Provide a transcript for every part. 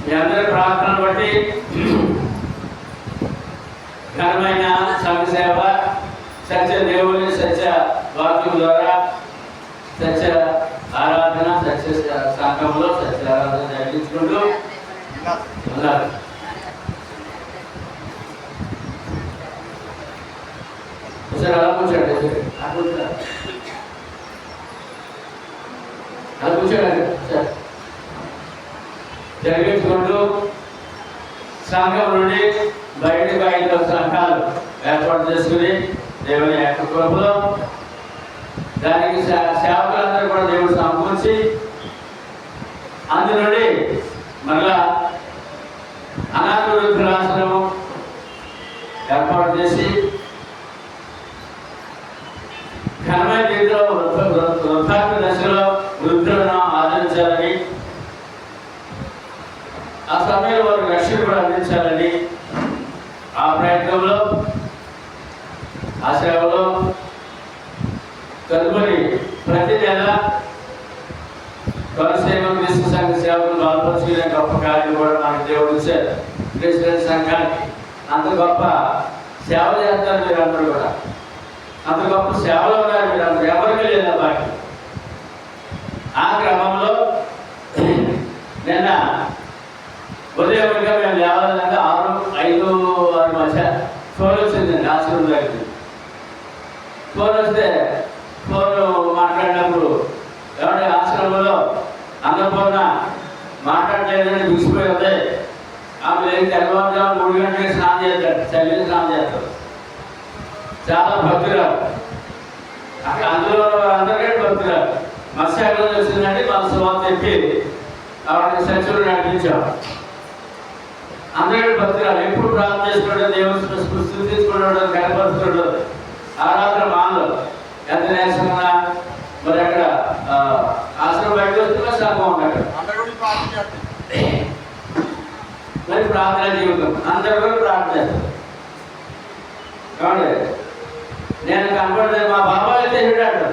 మీ అందరి ప్రార్థనలు బట్టి ఘనమైన సంఘ సేవ, సత్య దేవుని సత్య వాక్యం ద్వారా సత్య ఆరాధన, సత్య సంఘంలో సత్య ఆరాధన జరిగించుకుంటూ ఉన్నారు. ఒకసారి అలా కూర్చోండి, అలా కూర్చోండి సార్. జరిగించుకుంటూ సంఘం నుండి బయటకు 5 సంఘాలు ఏర్పాటు చేసుకుని దేవుని యొక్క కృపలో దానికి సేవకులందరూ కూడా దేవుడు సమకూర్చి అందునుండి మరలా అనాథ వృద్ధులాశ్రమం ఏర్పాటు చేసి ఘనమైన రీతిలో వృద్ధాప్య దశలో వృద్ధులను ఆదరించాలని, ఆ సమయంలో వారికి రక్షణ కూడా అందించాలని ఆ ప్రయత్నంలో ఆ సేవలో తదుపరి ప్రతి నెల కొనసేవ క్రీస్తు సంఘ సేవలు పాల్పంచుకునే గొప్ప కార్యం కూడా మనకు దేవుడు ఇచ్చారు. క్రిస్టియన్ సంఘానికి అంత గొప్ప సేవ చేస్తారు మీరందరూ కూడా, అంత గొప్ప సేవలు ఉన్నారు మీరందరూ, ఎవరికి లేదా బాకి. ఆ క్రమంలో నిన్న ఉదయం మేము లేవాలంటే 6-5 మధ్య ఫోన్ వచ్చిందండి ఆశ్రమం దగ్గర. ఫోన్ వస్తే ఫోన్ మాట్లాడినప్పుడు ఎవరి ఆశ్రమంలో అన్నపూర్ణ మాట్లాడలేదని బిగిసిపోయి ఉంది. ఆమె లేని తెల్లవారుజాము 3 గంటలకి స్నానం చేస్తాడు, చల్లి స్నానం చేస్తాడు. చాలా భక్తురాలు, అక్కడ అందులో అందరికంటే భక్తురాలు. మత్స్యాగ్రం వచ్చిందంటే మన సువార్త చెప్పి ఆవిడకి సత్యుడు నడిపించాం. అందరికీ భక్తురాలు, ఎప్పుడు ప్రార్థన చేసుకోవడం, దేవుని స్థుతించుకోవడం, కనపరుచుకోవడం. ఆరాధన మానలు ఎంత నేర్చుకున్నా మరి అక్కడ ఆశ్రమం బయట వస్తున్నా సంఘం ఉన్నాడు. మరి ప్రార్థన జీవితం అందరూ కూడా ప్రార్థన చేస్తారు. కాబట్టి నేను కనపడలేదు, మా బాబాయ్ అయితే చెప్పాడు,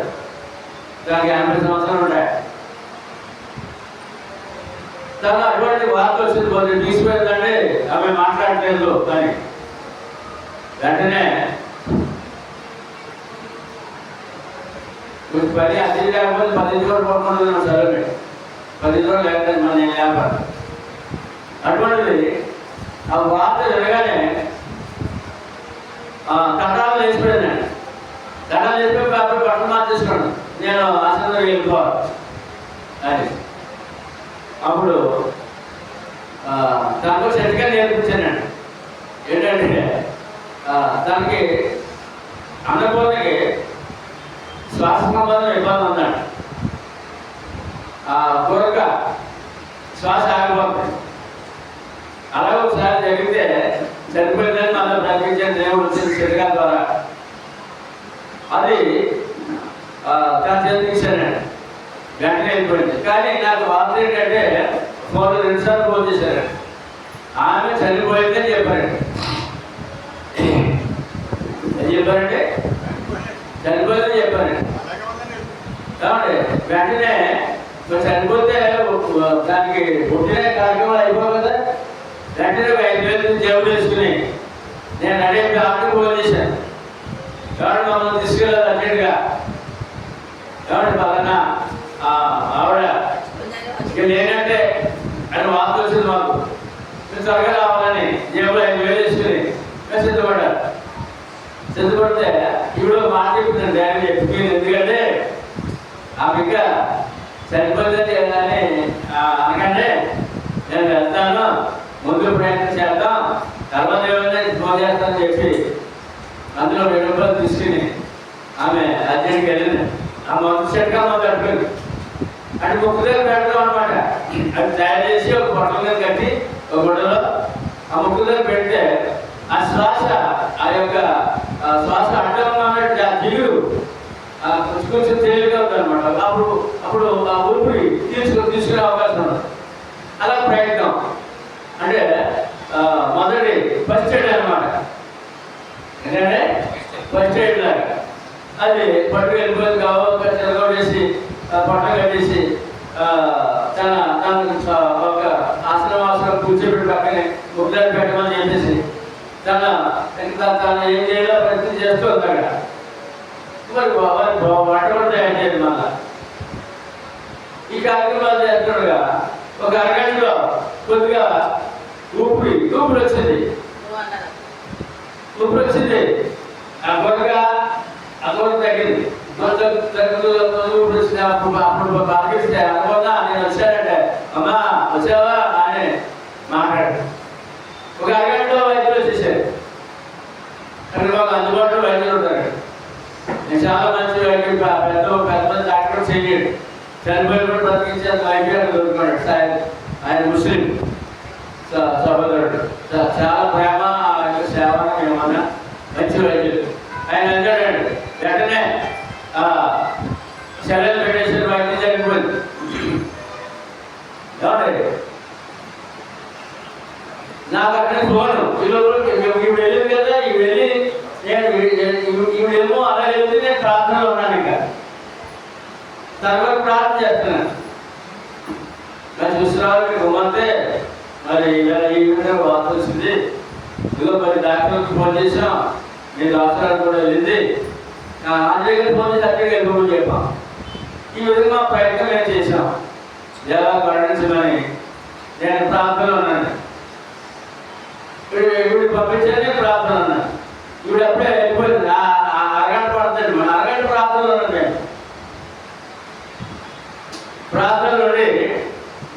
దానికి 80 సంవత్సరాలు ఉంటాయి. చాలా అటువంటి వార్త వచ్చింది, కొంచెం తీసుకుపోయిందంటే ఆమె మాట్లాడలేదు. కానీ వెంటనే కొంచెం పని అది లేకపోతే 10 రోజులు పడుకుంటుంది సరే, 10 రోజులు లేకపోతే మన నేను వ్యాపారం. అటువంటిది ఆ వార్త వినగానే కట్టాలు వేసిపోయాను. కట్టాలు వేసిపోయి అప్పుడు బట్టలు మార్చేసుకోండి, నేను ఆశ్రమంలో వెళ్ళిపోవాలి అని. అప్పుడు తనకు సర్టిఫికేట్ నేర్పించానండి. ఏంటంటే తనకి అన్నపూర్ణకి శ్వాస సంబంధం ఇబ్బంది ఉందండి. పూర్వక శ్వాస ఆగిపోతుంది. అలాగే ఒకసారి జరిగితే చనిపోయిందని మనం ప్రకటించే దేవుడు వచ్చిన శరీరాల ద్వారా అది తన చేతికి ఇచ్చానండి. వెంటనే వెళ్ళిపోయింది. కానీ నాకు వార్త ఏంటంటే ఫోన్ 2 సార్లు ఫోన్ చేశారండి. ఆమె చనిపోయిందని చెప్పారండి. ఏం చెప్పారంటే చనిపోయిందని చెప్పారండి. కాబట్టి వెంటనే చనిపోతే దానికి పుట్టిన కార్యక్రమాలు అయిపోయి కదా, వెంటనే 5,000 జేబులు వేసుకుని నేను అడిగే డాక్టర్ ఫోన్ చేశాను. కాబట్టి మమ్మల్ని తీసుకెళ్ళాలి అర్జెంట్గా. కాబట్టి పలానా ఆవిడ ఇక లేనంటే అని వార్త వచ్చింది మాకు, మీరు త్వరగా రావాలని జేబులో 5,000 వేసుకుని మేము సిద్ధపడ్డారు. సిద్ధపడితే ఇప్పుడు మాట చెప్తున్నాను డాడీ చెప్పి, ఎందుకంటే ఆమె ఇంకా సరిపోయిందని అని అనకంటే నేను వెళ్తాను, ముందు ప్రయత్నం చేద్దాం, తర్వాత ఏమైనా ఫోన్ చేస్తానని చెప్పి అందులో 2 రూపాయలు తీసుకుని ఆమె అర్జెంట్కి వెళ్ళింది. ఆ మొదటి చెట్టుగా మొదలు పెట్టుకుంది. అంటే ముక్కు దగ్గర పెడతాం అనమాట. అది తయారు చేసి ఒక బొట్టల మీద కట్టి ఒక గుడ్డలో ఆ ముక్కు దగ్గర పెడితే ఆ శ్వాస, ఆ యొక్క శ్వాస అడ్డం అన్నట్టు ఆ దిగుడు కొంచెం తేలిగా ఉంది అనమాట. అప్పుడు ఆ ఊపిరి తీసుకునే అవకాశం ఉంది. అలా ప్రయత్నం అంటే మొదటి ఫస్ట్ ఎయిడ్ అనమాట. ఎందుకంటే ఫస్ట్ ఎయిడ్ లాగా అది పట్టు వెళ్ళిపోయింది కావాలి చెరగొట్టేసి పట్ట కట్టేసి తన ఒక ఆసనం కూర్చోబెట్టి పక్కనే ముగ్గురు పెట్టమని చెప్పేసి తను ఏం చేయాలో ప్రయత్నం చేస్తూ ఉన్నాడు. మరి వంట కూడా తయారు చేయాలి. మళ్ళా ఈ కార్యక్రమాలు చేస్తున్నాడుగా ఒక అరగంటలో కొద్దిగా ఊపిరి వచ్చింది. అక్కడ తగ్గింది. ఊపిరి వచ్చింది. అప్పుడు బాధిస్తే అనుకోదా నేను వచ్చానంటే అమ్మా వచ్చావా అని మాట్లాడు. ఒక అరగంటలో వైద్యులు వచ్చేసారు. అక్కడ మాకు అందుబాటులో వైద్యులు ఉంటారు. నేను చాలా మంచి వైద్యుడు, పెద్ద మంది డాక్టర్ చేయలేడు. చనిపోయి కూడా బ్రతికించే వైద్యుడు దొరుకుతున్నాడు. ఆయన ముస్లిం సహోదరుడు. చాలా ప్రేమ సేవ ఏమన్నా మంచి వైద్యుడు. ఆయన అంటాడు వెంటనే సెలవు పెట్టేసిన వైద్యం చనిపోయింది. నాకు అక్కడ ఫోను ఇవి వెళ్ళింది కదా, ఇవి వెళ్ళి ఇవిడేమో అలా వెళ్తే నేను ప్రార్థనలో ఉన్నాను. ఇంకా తర్వాత ప్రార్థన చేస్తున్నాను. మరి చూసిరావాలి గుమ్మంతే మరి ఇలా ఈ విధంగా వార్త వచ్చింది. ఇదిగో మరి డాక్టర్కి ఫోన్ చేసాం, నేను డాక్టర్ కూడా వెళ్ళింది. ఆంజనేయ గారికి ఫోన్ చేసి అక్కడికి వెళ్ళిపోమని చెప్పాం. ఈ విధంగా మా ప్రయత్నం మేము చేసాం. ఎలా మరణించమని నేను ప్రార్థనలో ఉన్నాను. ఇవి పంపించాలని ప్రార్థన ఉన్నాను. ఇవి అప్పుడే వెళ్ళిపోయింది. అరగంట పడుతుంది. మన అరగంట ప్రార్థనలో ఉన్నాను. నేను ప్రార్థనలో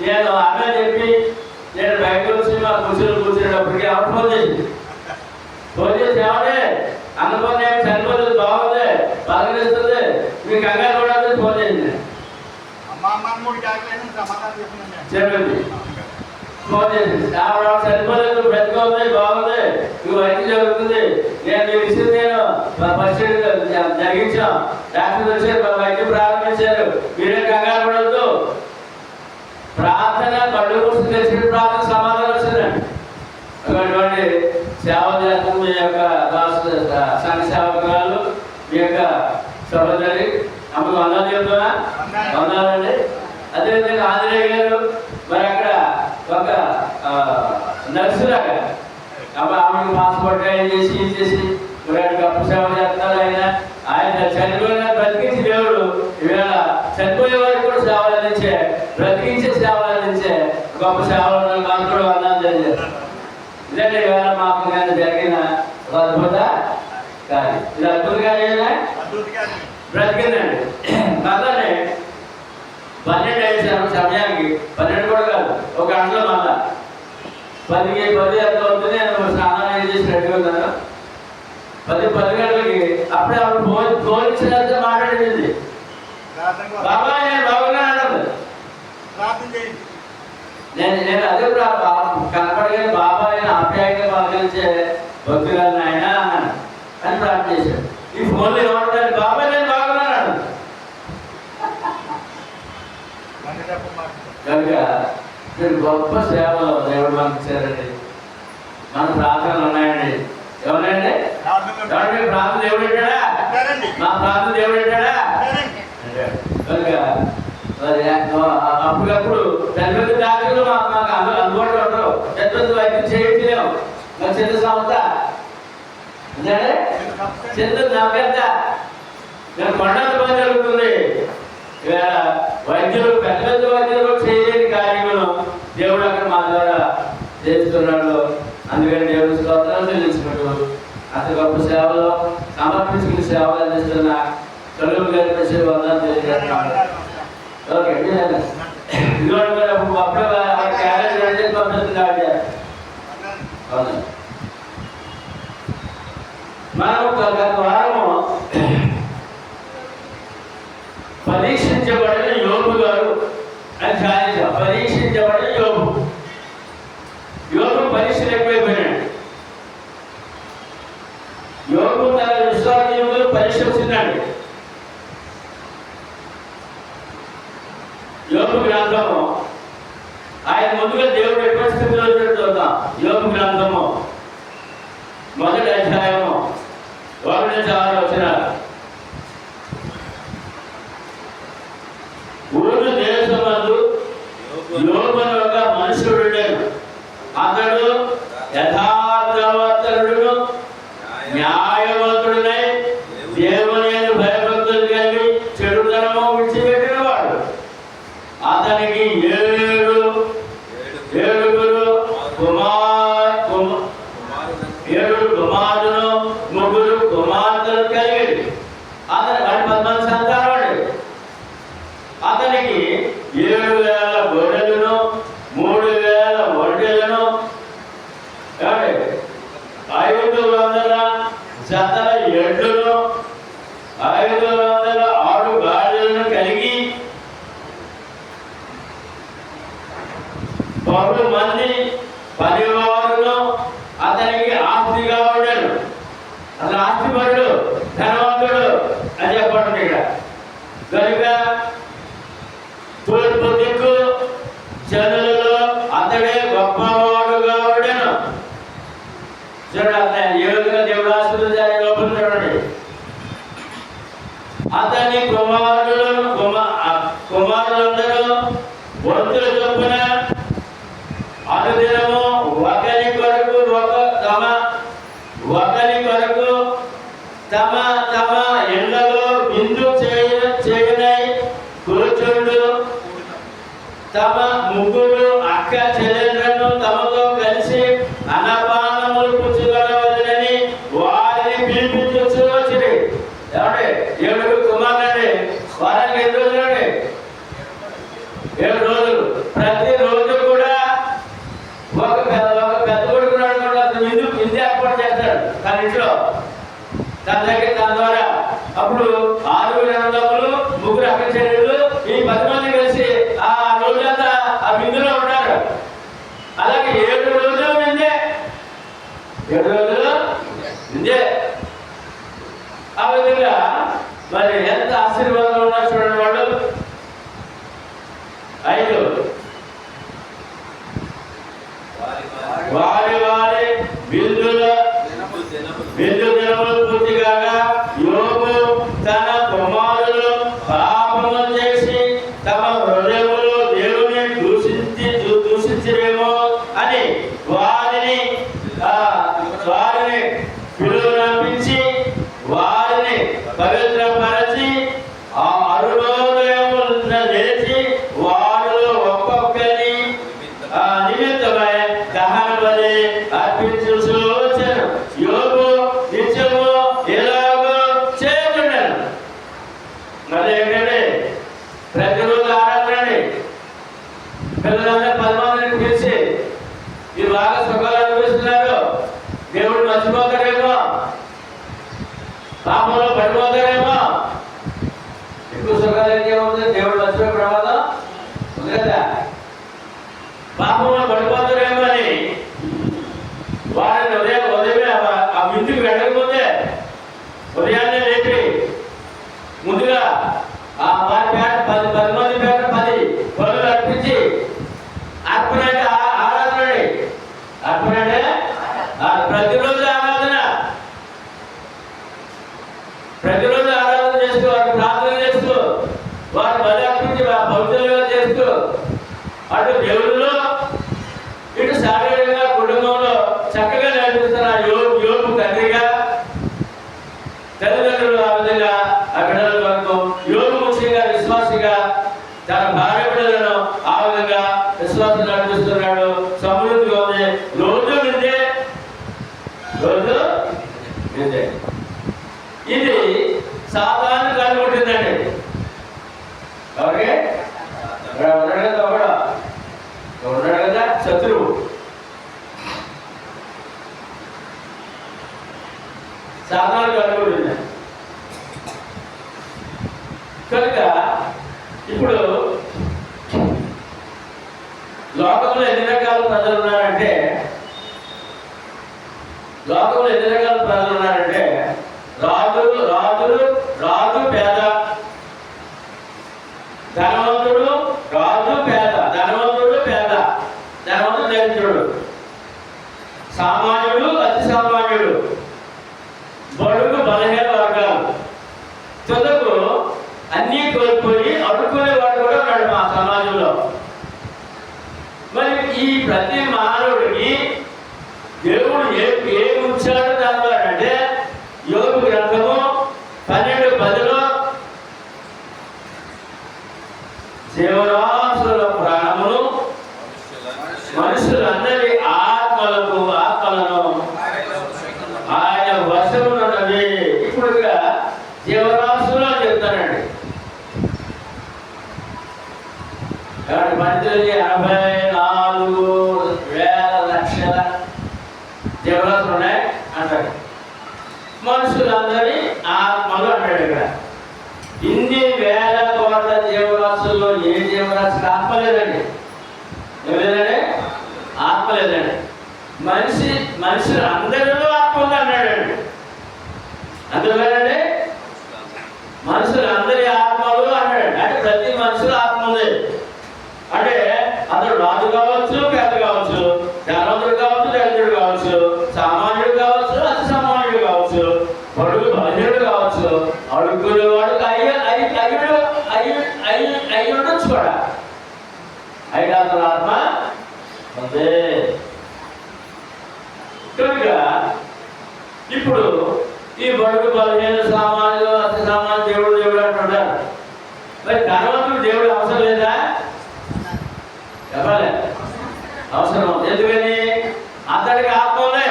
నేను ఆమె చెప్పి నేను బయటకు వచ్చి మా కూర్చునేటప్పటికి ఆవిడ ఫోన్ చేసి ఏమంటే అనుకోని చనిపోతుంది, బాగుంది, పలకరిస్తుంది, మీ కంగారు కూడా ఫోన్ చేసింది. చెప్పింది ఫోన్ చేసింది. ఆవిడ చనిపోలేదు, బ్రతికోఉంది, బాగుంది, మీకు వైద్యం జరుగుతుంది, నేను మీ విషయం నేను ఫస్ట్ జరిగించాం, డాక్టర్ వచ్చారు, వైద్యం ప్రారంభించారు, మీరే కంగారు పడవద్దు. ప్రార్థన కళ్ళు కూర్చొని తెచ్చిన ప్రార్థన సమాధానం వచ్చిందండి. అటువంటి సేవ చేస్తున్న మీ యొక్క సంఘ సేవకురాలు, మీ యొక్క సహోదరి అమ్మకు వందలు చెప్తున్నా, వందాలండి. అదేవిధంగా ఆంజనేయ గారు మరి అక్కడ ఒక నర్సులాగా ఆమెకు పాస్పోర్ట్ ఆయన చేసి ఇది చేసి మరి గొప్ప సేవ చేస్తారు. ఆయన చనిపోయిన బ్రతికించి దేవుడు ఈవేళ చనిపోయే వారికి కూడా సేవలు అందించే, బ్రతికించే సేవలు అందించే గొప్ప సేవలు నాకు కూడా వందలు తెలియజేస్తారు. ఇదంటే ఈవేళ మాకు నేను జరిగిన ఒక అద్భుత కార్యం. ఇది అద్భుత కార్యమేనా? బ్రతికిందండి. మళ్ళీ 12 అయ్యేసాను సమయానికి, 12 కూడా కాదు, ఒక గంటలో మళ్ళా 10 ఎంత అవుతుంది. నేను స్నానం చేసి రెడీ ఉన్నాను. 10 గంటలకి అప్పుడే ఆవిడ ఫోన్ ఇచ్చినంత మాట్లాడింది. బాబా నేను బాగున్నా అన్నది. నేను అదే కనపడగానే బాబా నేను ఆప్యాయంగా పలకరించే భక్తురాలు ఆయన అన్నాను అని ప్రార్థన చేశాడు. ఈ ఫోన్లో ఏమంటాడు, బాబా నేను బాగున్నాను. కనుక మీరు గొప్ప సేవలో దేవుడు మనకి ఇచ్చారండి. మన ప్రార్థనలు ఉన్నాయండి. ఎవరండి ప్రార్థన దేవుడు పెట్టాడా? మా ప్రార్థన దేవుడు పెట్టాడా? కనుక అప్పుడప్పుడు పెద్ద పెద్ద డాక్టర్లు మాకు అందుబాటులో ఉండరు. పెద్ద పెద్ద వైద్యం చేయట్లేము. మరి చిన్న సంస్థ చిన్న నా పెద్ద నేను కొండంత పని జరుగుతుంది. ఇవాళ వైద్యులు పెద్ద పెద్ద వైద్యులు కూడా చేయలేని కార్యములు దేవుడు అక్కడ మా ద్వారా చేస్తున్నాడు. అందుకని దేవుడు స్తోత్రాలు చెల్లించినట్టు అతి గొప్ప సేవలో సమర్పించుకుని సేవలు అందిస్తున్న చదువు గారి ప్రశ్న వందలు తెలియజేస్తున్నాడు. ఓకే అప్పుడు క్యారేజ్ రెడీ పంపిస్తుంది. మనం గత వారము పరీక్షించబడిన యోబు గారు అని ధ్యానించాం. పరీక్షించబడిన యోబు పరీక్షలు ఎక్కువైపోయినాడు. యోబు తన విశ్వాసములు పరీక్ష వచ్చినాడు. యోబు గ్రంథము ఆయన ముందుగా దేవుడు ఎటువంటి స్థితిలో చూద్దాం. యోబు గ్రంథము 1వ అధ్యాయము 1 నుంచి 6 వచనాలు. ఇక్కడ. కనుక తూర్పు దిక్కు జనులలో అతడే గొప్పవాడుగా ఉండెను. చూడండి ఏ విధంగా దేవుడు ఆశీర్వదించాడు లోపల చూడండి. అతని కుమారులందరూ వంతుల చొప్పున అనుదినము ఒకరి కొరకు తమ తమ ఇళ్లలో విందు చేయనై కూర్చుండు. తమ ముగ్గురు అక్క చెల్లెళ్ళను తమతో కలిసి అన్నపానములు పుచ్చుకొనవలెనని వారిని పిలిపించు వచ్చింది. ఏమంటే 7 కుమారులండి. వారానికి ఎన్ని రోజులండి? 7 రోజులు. ప్రతిరోజు కూడా ఒక పెద్ద కొడుకున్నాడు అతను విందు ఏర్పాటు చేస్తాడు తన ఇంట్లో తన ద్వారా. అప్పుడు 6 అన్నదమ్ములు 3 అక్క చెల్లెళ్ళు ఈ 10 మంది కలిసి ఆ రోజంతా ఆ విందులో ఉంటారు. అలాగే 7 రోజులు విందే. 7 రోజులు విందే. ఆ విధంగా మరి ఎంత ఆశీర్వాదం ఉన్నారు చూడండి వాళ్ళు. 5 వారి వారి విందు దినములు పూర్తి కాగా యోబు తన కుమారులు పాపము చేసి తమ హృదయములో దేవుని దూషించరేమో అని వారిని పిలువనంపించి వారిని పవిత్రపరచి ఆ అరుణోదయమున లేచి వారిలో ఒక్కొక్కరి నిమిత్తమై దహన బలి అర్పించు వచ్చాను. యోబు నిత్యము ఎలాగో చేస్తున్నాను. మరి ఏంటంటే ప్రతిరోజు ఆరాధనండి. పిల్లలందరూ 10 మందిని పిలిచి మీరు బాగా సుఖాలు అనిపిస్తున్నారు, దేవుడు మర్చిపోతారేమో, పాపంలో పడిపోతారేమో. ఎక్కువ సుఖాలు ఏమవుతుంది? దేవుడు మర్చిపోయే ప్రమాదం ఉంది కదా. పాపంలో పడిపోతారేమో అని వారిని ఉదయమే ఆ విందుకు వెళ్ళకపోతే ఉదయాన్నే లేపి ముందుగా ఆ వారి పేట 10 మంది పేట 10 పనులు అర్పించి అర్పణ అంటే ఆరాధన. అర్పణ అంటే ప్రతిరోజు ఆరాధన. ప్రతిరోజు ఆరాధన చేస్తూ వారు ప్రార్థన చేస్తూ వారు బలి అర్పించి భక్తులుగా చేస్తూ అటు దేవుడిలో ఇటు శారీరకంగా కుటుంబంలో చక్కగా నడిపిస్తున్న యోబు తండ్రిగా తల్లిదండ్రులు ఆ విధంగా ఆ బిడ్డల వరకు యోబు ముఖ్యంగా విశ్వాసిగా తన భార్య బిడ్డలను ఆ విధంగా విశ్వాసం నడిపిస్తున్నాడు. సమృద్ధిగా ఉంది. రోజు విందే. ఇది సాధారణ కనుగొట్టిందండి. ఓకే ఉన్నాడు కదా, ఉన్నాడు కదా శత్రువు. సాధారణ కనుగొట్టింది కనుక ఇప్పుడు లోకంలో ఎన్ని రకాల ప్రజలు ఉన్నారంటే రాజు పేద, ధనవంతుడు రాజు పేద, ధనవంతుడు పేద, ధనవంతుడు దరిద్రుడు, సామాన్యుడు అతి సామాన్యుడు, బడుగు బలహీన వర్గాలు, తుదకు అన్నీ కోల్పోయి అడుక్కునే వాడు కూడా ఉన్నాడు మా సమాజంలో. మరి ఈ ప్రతి మానవుడికి దేవుడు ఏమి ఉంచాడు దాని అంటే యోబు గ్రంథము 12:10 జీవరాశుల ప్రాణమును మనుషులందరి ఆత్మలను ఆయన వశమున్నది. ఇప్పుడుగా జీవరాశులు అని చెప్తానండి. కాబట్టి మనుషులకి 84,000 లక్షల జీవరాశులు ఉన్నాయి అంటారు. మనుషులందరి ఆత్మలు అంటాడు. ఇక్కడ ఇన్ని వేల కోట్ల జీవరాశుల్లో ఏ జీవరాశికి ఆత్మ లేదండి. ఏమిలేదండి? ఆత్మ లేదండి. మనుషులు అందరిలో ఆత్మ ఉంది అన్నాడండి. అందుకేనండి మనుషులు అందరూ అయి ఉండొచ్చు కూడా. ఐదాత్మ ఆత్మ ఉంది కనుక ఇప్పుడు ఈ బడుగు బలహీన సామాన్యులు అతి సామాన్య దేవుడు దేవుడు అంటున్నారు. మరి ధనవంతుడు దేవుడు అవసరం లేదా? చెప్పాలి, అవసరం. ఎందుకని? అతడికి ఆత్మ ఉంది,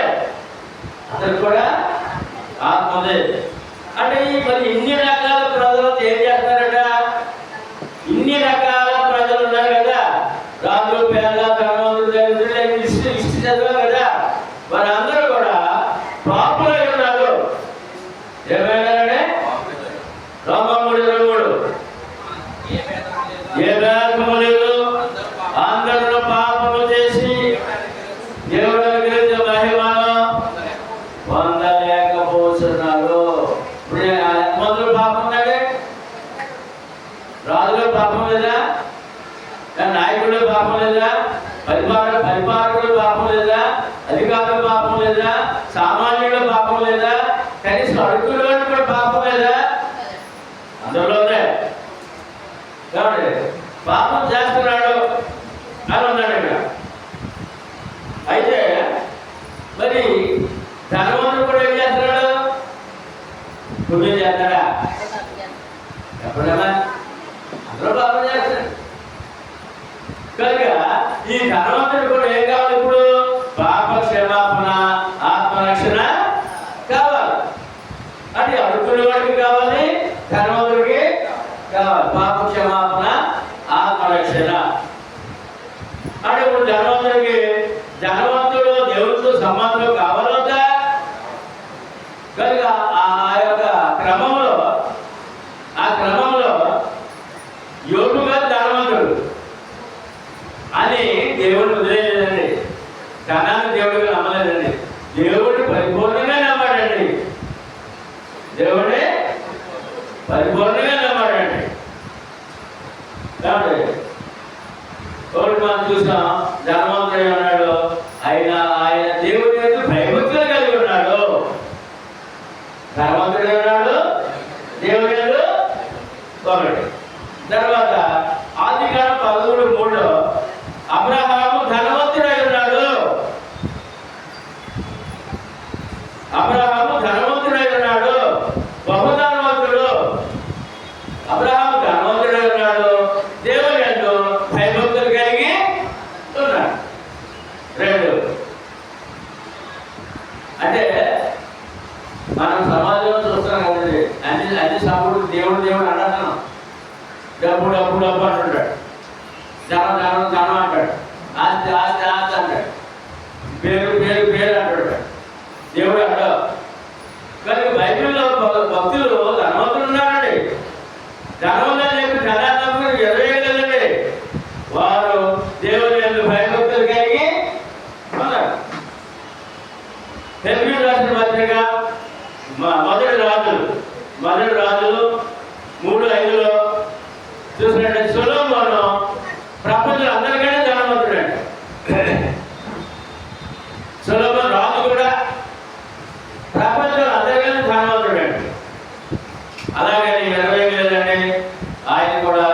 అతడికి కూడా ఆత్మ ఉంది. అంటే మరి ఇన్ని రకాల ప్రజలతో ఏం చేస్తారట? ఇన్ని రకాల ప్రజలు ఉన్నారు కదా, రాజులు పేద ధనవంతులు దరిద్రులు ఇష్టి చదివారు కదా, వారందరూ కూడా పాపులై ఉన్నారు. ఏమైనారంటే రోమముడు 23 ఏ భేదము లేదు, అందరూ పాపము చేసి దేవుడు అనుగ్రహించిన మహిమను పొందలేకపోతున్నారు. ఇప్పుడు ఎంతమంది పాపం ఉన్నాడే? రాజుల పాపం లేదా? నాయకుడు పాపం లేదా? పరిపాలకుడు పాపం లేదా? అధికారుల పాపం లేదా? సామాన్యుల పాపం లేదా? కనీసం అడుగులో కూడా పాపం లేదా? అందులోనే పాపం చేస్తున్నాడు అని ఉన్నాడు ఇక్కడ. అయితే మరి ధనవంతుడు కూడా ఏం చేస్తున్నాడు? పుణ్యం చేస్తాడా? ఎప్పుడమ్మా అందరూ పాపం చేస్తాడు కనుక ఈ ధనవంతుడు కూడా ఏం కావాలి? ఇప్పుడు పాప క్షమాపణ, ఆత్మరక్షణ కావాలి. అది అడుగుతున్న వాడికి కావాలి, ధనవంతుడికి కావాలి. పాప క్షమాపణ, ఆత్మరక్షణ. అంటే ఇప్పుడు ధనవంతుడు దేవుడితో సంబంధం కావాలంట. కనుక ఆ యొక్క క్రమంలో యోగుగా ధనవంతుడు అని దేవుడిని వదిలేదండి. ధనాన్ని దేవుడిగా నమ్మలేదండి. దేవుడిని పరిపూర్ణంగా నమ్మాడండి. దేవుడిని పరిపూర్ణంగా నమ్మాడండి. కాబట్టి ఒకటి మనం చూసాం, ధనవంతుడు ఉన్నాడు, ఆయన దేవుడి మీద భయభక్తులు కలిగి ఉన్నాడు. ధనవంతుడు ఉన్నాడు, దేవుడి మీద ఒకటి. తర్వాత ఆదికాండం 13:3 అబ్రహాము ధనవంతుడై ఉన్నాడు. అబ్రహాము ధనవంతుడై ఉన్నాడు, బహుధనవంతుడు. అబ్రహాము ధనవంతుడై ఉన్నాడు, దేవుని యందు భయభక్తులు కలిగి ఉన్నాడు. 2 అంటే మనం సమాజంలో చూస్తున్నాం కదండి, అన్ని సభలు దేవుడు అన్నాను. డబ్బు అంటుంటాడు, ధనం అంటాడు, ఆస్తి అంటాడు, పేరు అంటాడు. దేవుడు అంటాడు. కానీ బైబిల్లో భక్తులు ధనవంతులు ఉన్నారండి. ధనవంతులు చెప్పి ధనాత్మకు ఎదురేయలేదండి. వారు దేవుని యందు భయభక్తులు కలిగి ఉన్నారు. హెబ్రీ రాసిన పత్రిక మొదటి రాజులు 3:5 చూసినట్టు సొలొమోను ప్రపంచంలో అందరికంటే ధనవంతుడండి. సొలొమోను రాజు కూడా ప్రపంచంలో అందరికంటే ధనవంతుడండి. అలాగే 20 లేదండి, ఆయన కూడా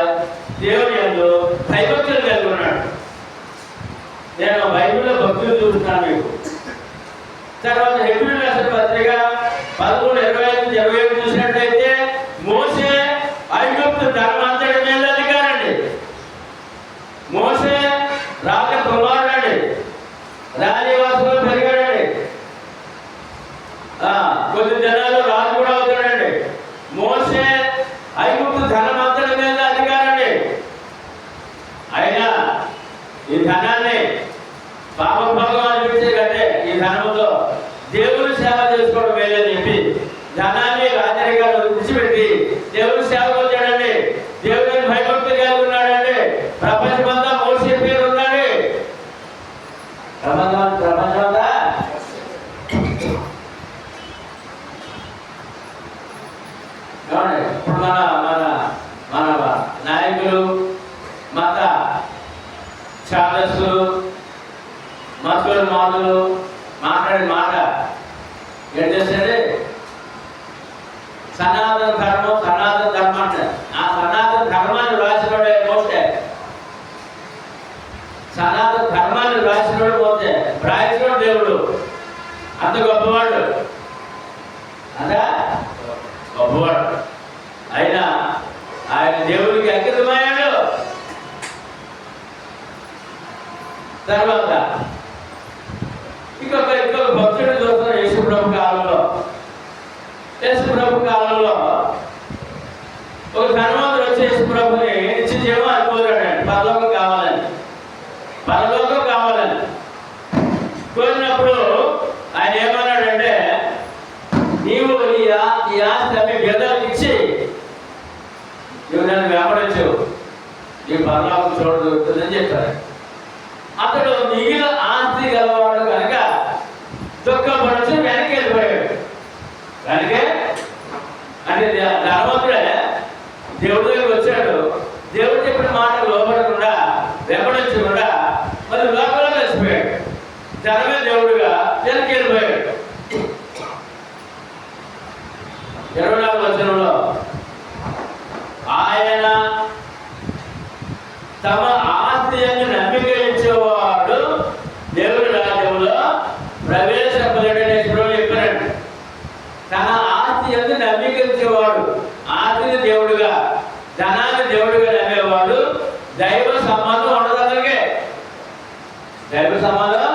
దేవుని యందు భయభక్తులు కలిగి ఉన్నాడు. నేను బైబిల్లో భక్తులు చూస్తున్నాను మీకు. తర్వాత హెబ్రీ రాసిన పత్రిక 11:25-27 చూసినట్లయితే మోషే ఐగుప్తు ధర్మాంతటి మీద అధికారండి. మోషే రాజ కుమారుడండి, రాజనివాసంలో పెరిగాడండి. కొద్ది దినాలు రాజు కూడా అవుతాడండి. మోషే ఐగుప్తు ధర్మాంతటి మీద అధికారండి. అయినా ఈ ధనాన్ని పాపభోగం అనిపించే కంటే ఈ ధనంతో దేవుని సేవ చేసుకోవడం మేలని చెప్పి ధనాన్ని రాజరికాన్ని విడిచిపెట్టి దేవుని సేవ వచ్చాడండి. దేవుని భయభక్తులు కలిగి ఉన్నాడండి. ప్రపంచమంతా మోసే పేరు ఉన్నాడు. ప్రపంచమంతా ఇప్పుడు మన నాయకులు, మత ఛాదస్సులు, మాటలు మాట్లాడే మాట ఏం చేస్తే సనాతన ధర్మం అంటారు. ఆ సనాతన ధర్మాన్ని రాసినోడు పోతే రాయించినోడు దేవుడు అంత గొప్పవాడు, అంత గొప్పవాడు. అయినా ఆయన దేవుడికి అంకితమయ్యాడు. తర్వాత ఇంకొక భక్తుడు చూస్తున్న యేసుప్రభు కాలంలో ఒక ధనవంతుడు వచ్చి యేసుప్రభుని నిత్యజీవం అనుకోరాడండి. పరలోకం కావాలని కోరినప్పుడు ఆయన ఏమన్నాడంటే, నీవు ఈ ఆస్తి అమ్మి పేదలకు ఇచ్చి నువ్వు నన్ను వెంబడించు, నీ పరలోకం చూడ దొరుకుతుందని చెప్పారు. అతడు మిగిలిన ఆస్తి గలవాడు కనుక దుఃఖపడుచు వెనక్కి వెళ్ళిపోయాడు. వెనకే అంటే ధనవంతుడే దేవుడి దగ్గరికి వచ్చాడు. దేవుడు చెప్పిన మాటకు లోపడకుండా వెంబడించకుండా మరి లోపల కలిసిపోయాడు. ధనమే దేవుడుగా వెనక్కి వెళ్ళిపోయాడు. 24వ వచనంలో ఆయన తమ ఆస్తి అని నమ్మిక ఇచ్చేవాడు దేవుడి రాజ్యంలో ప్రవేశపడని చెప్పాడు. తన ఆస్తి అని నమ్మిక ఇచ్చేవాడు, ఆస్తిని దేవుడుగా ధనాన్ని దేవుడిగా నమ్మేవాడు దైవ సంబంధం ఉండదు అతనికి. దైవ సంబంధం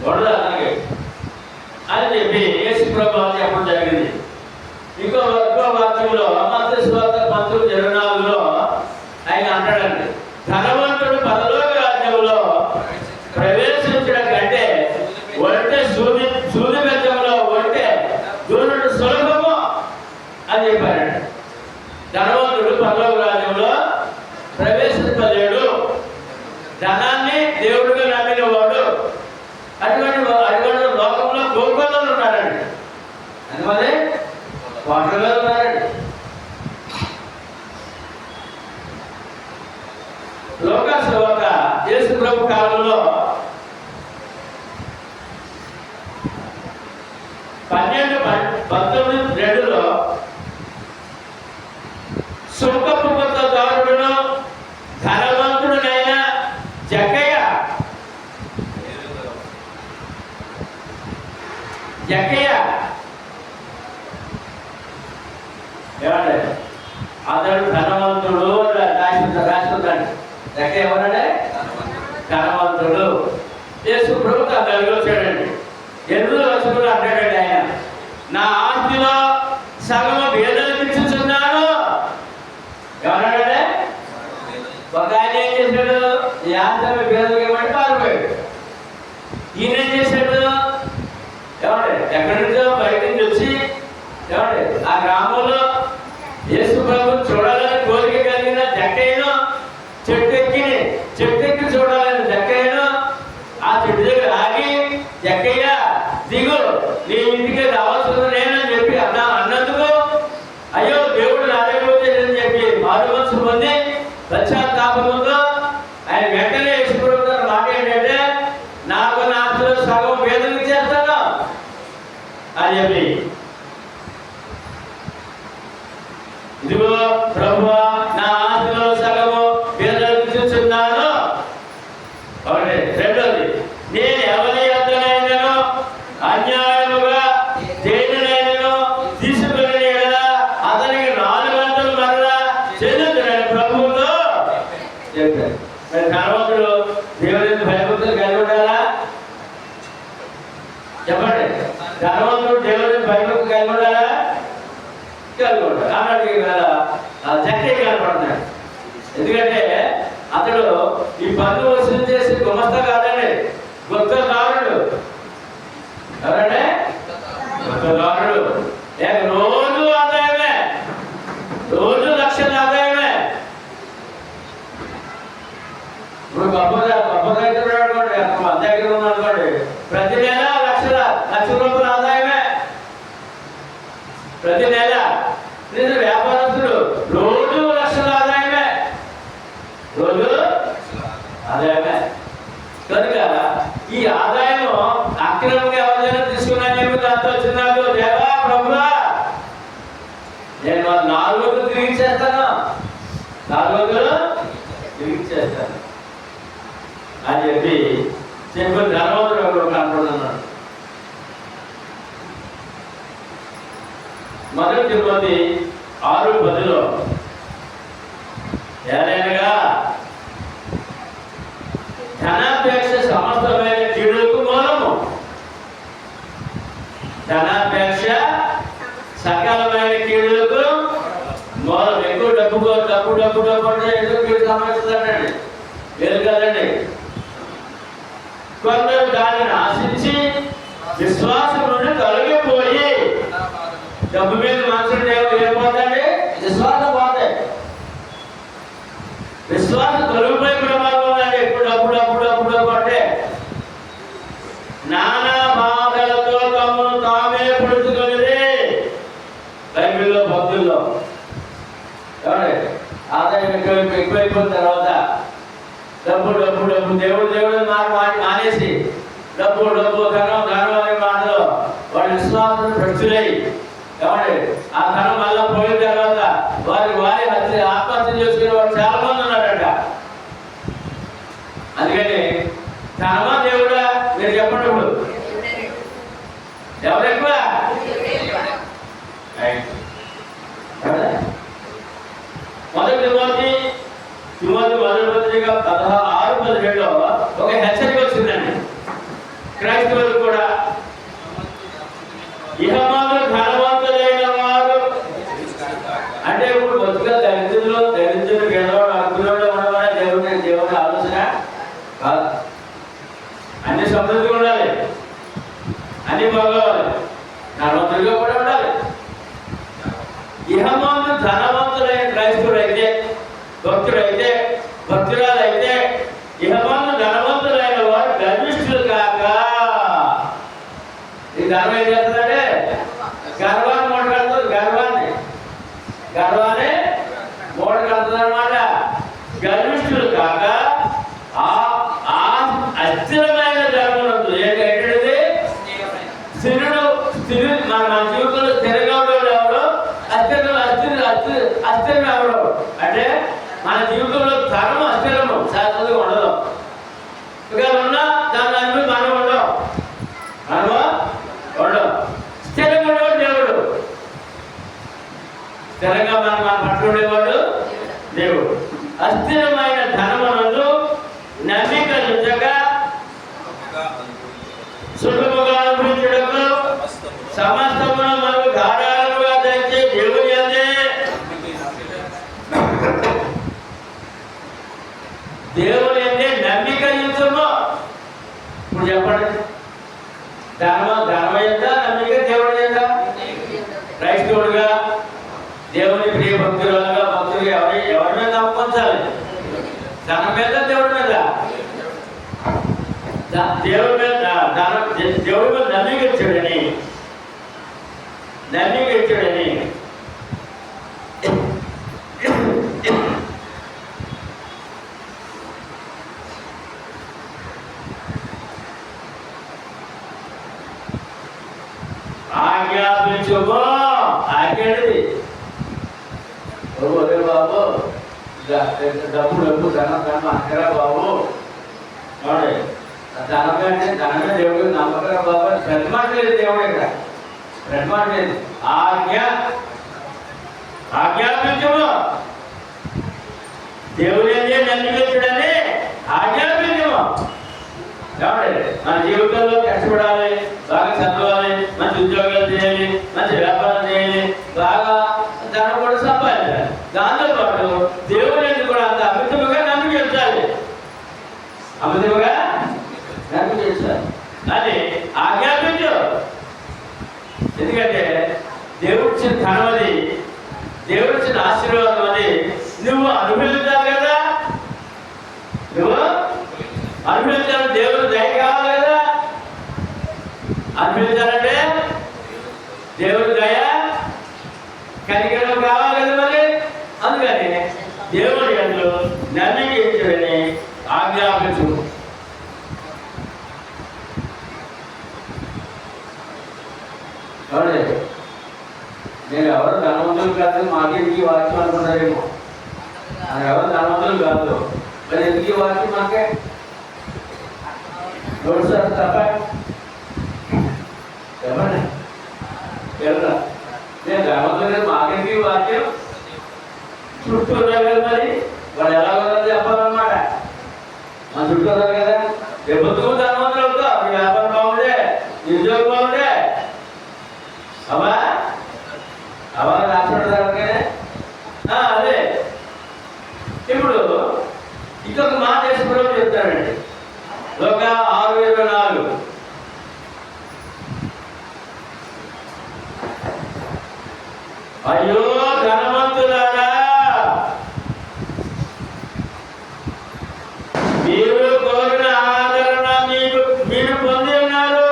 ఉండదు అతనికి అని చెప్పి యేసు ప్రభువు చెప్పడం జరిగింది. ఇంకో వాక్యంలో మత్తయి సువార్త 10:24లో ఆయన అంటాడండి, ధనవంతుడు పరలోక రాజ్యంలో ప్రవేశించడం కంటే ఒంటె సూది బెజ్జంలో ఒంటె దూరుడు సులభము అని చెప్పారండి. ధనవంతుడు పరలోక రాజ్యంలో ప్రవేశించలేడు, ధనాన్ని దేవుడిగా నమ్మిన వాడు. అటువంటి లోకంలో గోపాలను ఉన్నారండి, అందువల్లే వాటిలో ఉన్నారండి. లోకాసు సువార్త యేసు ప్రభు కాలంలో 12:19లో సుంకపు దారుడును ధనవంతుడునైన జక్కయ్య ఏమంటే అతడు ధనవంతుడు రాస్తుందండి. జక్కయ్య ఎవరంటే ధనవంతుడు. యేసు ప్రభు తన దగ్గర వచ్చాడండి. 8వ వచనంలో అంటాడండి ఆయన, నా ఆస్తిలో సగము పేదలకు ఇచ్చుచున్నాను. ఎవరంటే ఒక ఆయన ఏం చేశాడు, ఈ ఆస్తి పేదలకు ఇవ్వమంటే పారిపోయాడు. ఈయన ఏం చేశాడు, ఏమంటే ఎక్కడి నుంచో బయట నుంచి వచ్చి ఏమంటే ఆ గ్రామంలో యేసు ప్రభువుని చూడాలని కోరిక కలిగిన జక్కయ్యను చెట్టు ఎక్కి చూడాలని జక్కయ్యను ఆ చెట్టు దగ్గర ఆగి, జక్కయ్య దిగు, నీ ఇంటికి రావాల్సింది నేనని చెప్పి అన్నందుకు అయ్యో దేవుడు నా దగ్గర వచ్చేదని చెప్పి మారు మనసు పొంది పశ్చాత్తాపంతో ఆయన వెంటనే ఇష్టపడుతున్న మాట ఏంటంటే, నాకు నా ఆస్తిలో సగం పేదలకు చేస్తాను అని చెప్పి, ఇదిగో ప్రభువా నా ఆస్తిలో సగము పేదలకు ఇచ్చుచున్నాను. కాబట్టి రెండోది, నేను ఎవరి యొద్దనైనను అన్యాయముగా దేనినైనను తీసుకుని అతనికి 4 గంటలు మరలా చెల్లించునని ప్రభువుతో చెప్పారు. మరి ధనవంతుడు దేవుని భయభక్తులు కలిగి ఉండాలా? చెప్పండి, ధనవంతుడు దేవుని భయభక్తులు కలిగి ఉండాలా? కలిగి ఉంటాడు. అన్నట్టు జక్కయ్య కనపడుతున్నాడు. ఎందుకంటే అతడు ఈ పన్ను వసూలు చేసి గుమస్తా కాదండి, గుత్తదారుడు. ఎవరంటే గుత్తదారుడు. రోజు ఆదాయమే, రోజు లక్షల ఆదాయమే. ఇప్పుడు గొప్ప రైతులు అనుకోండి, మన దగ్గర ఉందనుకోండి, ప్రతి నెల లక్ష రూపాయల ఆదాయమే. ప్రతి నెల వ్యాపారస్తుడు రోజు లక్షల ఆదాయమే, రోజు ఆదాయమే. కనుక ఈ ఆదాయం అక్రమంగా ఎవరైనా తీసుకున్నానేమో దాంతో వచ్చినాడు, దేవా ప్రభువా నేను 4 రోజులు తిరిగి చేస్తాను, 4 రోజులు తిరిగి చేస్తాను అని చెప్పి ధనవంతుడు ఒకడు కనపడుతున్నాడు. మొదటి తిమోతి 6:10 ఏలైనగా ధనాపేక్ష సమస్తమైన కీడులకు మూలము. ధనాపేక్ష సకలమైన కీడులకు మూలం. ఎక్కువ డబ్బు అంటే ఎందుకు కీడు సంభవిస్తుందండి? లేదు కదండి. కొందరు దానిని ఆశించి విశ్వాసం నుండి తొలగిపోయి డబ్బు మీద మనసులు ఏమవుతాయండి? విశ్వాసం పోతాయి. విశ్వాసం తొలగిపోయి ప్రమాదం ఉందండి. ఎప్పుడు డబ్బు అంటే నానా బాధలతో తమను తామే పుడుచుకునేది బైబిల్లో భక్తుల్లో. ఆదాయం ఎక్కువైపోయిన తర్వాత డబ్బు దేవుడు మానేసి డబ్బు ధనం అనే మాటలో వాడి విశ్వాసం ప్రచులై కాబట్టి ఆ ధనం మళ్ళా పోయిన తర్వాత వారి ఆత్మహత్య చేసుకునే వాడు చాలా మంది ఉన్నారట. అందుకని ధనమా దేవుడా మీరు చెప్పండి. ఇప్పుడు ఎవరు ఎక్కువ? మొదటి తిమోతి మొదటి పత్రిక 6:17 ఒక హెచ్చరిక వచ్చిందండి క్రైస్తవులకు కూడా. ఇహమందు ధనవంతులైన వారు అంటే ఇప్పుడు బతుగా దరిద్రులు పేదవాడు అనుకునేవాడు ఉండమనే దేవుని ఆలోచన కాదు. అన్ని సమృద్ధిగా ఉండాలి, అన్ని బాగోవాలి, ధనవంతులుగా కూడా ఉండాలి. ఇహమందు ధనవంతులైన క్రైస్తవుడైతే భక్తురాలైతే ఇహమందు ధనవంతులైన వారు గర్విష్ఠులు కాక. ఈ గర్వం ఏం చేస్తుందంటే గర్వాన్ని మూడగలుగుతుంది. గర్వాన్ని మూడగలుగుతుంది అనమాట. గర్విష్ఠులు కాక అస్థిరమైన ధర్మం ఏంటంటే స్థిరుడు మన జీవితంలో స్థిరంగా ఉండేవాడు ఎవడు? అస్థిరం ఎవడు అంటే మన జీవితంలో ధర్మం అస్థిరము, శాశ్వతంగా ఉండదు. ఇక ఉన్నా దాని అన్ని మనం ఉండవు. స్థిరంగా ఉండేవాడు దేవుడు. స్థిరంగా మన పట్ల ఉండేవాడు దేవుడు. అస్థిరమైన ధనమునందు నమ్మిక ఉంచగా సుఖముగా అనుభవించుటకు సమస్తమును మనకు ధారాళముగా తెచ్చే దేవుని అందే నమ్మిక ఉంచము. ఇప్పుడు చెప్పండి, ధర్మ ఎంత నమ్మిక దేవుడి ఎంత? క్రైస్తవుడుగా దేవుని ప్రియ భక్తులుగా ఎవరి మీద నమ్మకంచాలి? ధనం మీద దేవుడి మీద? దేవుడి మీద నమ్మిక ఇచ్చాడని ఆజ్ఞాపించుకో. ఆజ్ఞది బాబు డబ్బు ధనం అనకరా బాబు. ధనమే అంటే ధనమే దేవుడు నమ్మకరా బాబు. ప్రతిమాటలేదు దేవుడు ఇక్కడ, ప్రతిమాటలేదు. ఆజ్ఞాపించము. దేవుడు ఏంటి నమ్మించడని ఆజ్ఞాపించము. కాబట్టి మన జీవితంలో కష్టపడాలి, బాగా చదవాలి, మంచి ఉద్యోగాలు చేయాలి, మంచి వ్యాపారం చేయాలి, బాగా ధనం కూడా సంపాదించాలి. దాంతోపాటు దేవుడిని కూడా అంత అమితముగా నమ్మించాలి. అది ఆజ్ఞాపించు. ఎందుకంటే దేవుడిచ్చిన ధనం అది, దేవుడిచ్చిన ఆశీర్వాదం అది నువ్వు అనుభవించాలి కదా. నువ్వు అనుభవించాలి, దేవుడు దయ కావాలి కదా. అనుభవించాలంటే దేవుడు దయ కనికరం కావాలి కదా మరి. అందుకని దేవుడి అందులో నమ్మిక ఇచ్చాడని ఆజ్ఞాపించు. నేను ఎవరు ధనవంతులు కాదు, మాకెందుకు వాక్యం అనుకున్నారేమో. ఎవరు ధనవంతులు కాదు, మరి ఎందుకు వాక్యం మాకే? నోట్స్ తప్ప చెప్పండి వెళ్ళరా నేను ధర్మంతో మాకేంటి వాక్యం చుట్టూ ఉన్నారు కదా మరి వాడు ఎలా ఉన్నదో చెప్పాలన్నమాట మన చుట్టూ ఉన్నారు కదా రేపొద్దుకు ధర్మంతులు అవుతా మీ వ్యాపారం బాగుండే నిరుద్యోగం బాగుండే అవా అవా రాష్ట్ర అదే ఇప్పుడు ఇంకొక మాట వేసుకోవడం చెప్తానండి ఒక 6:24 అయ్యో ధనవంతులారా మీరు కోరిన ఆదరణ మీరు పొంది ఉన్నారు.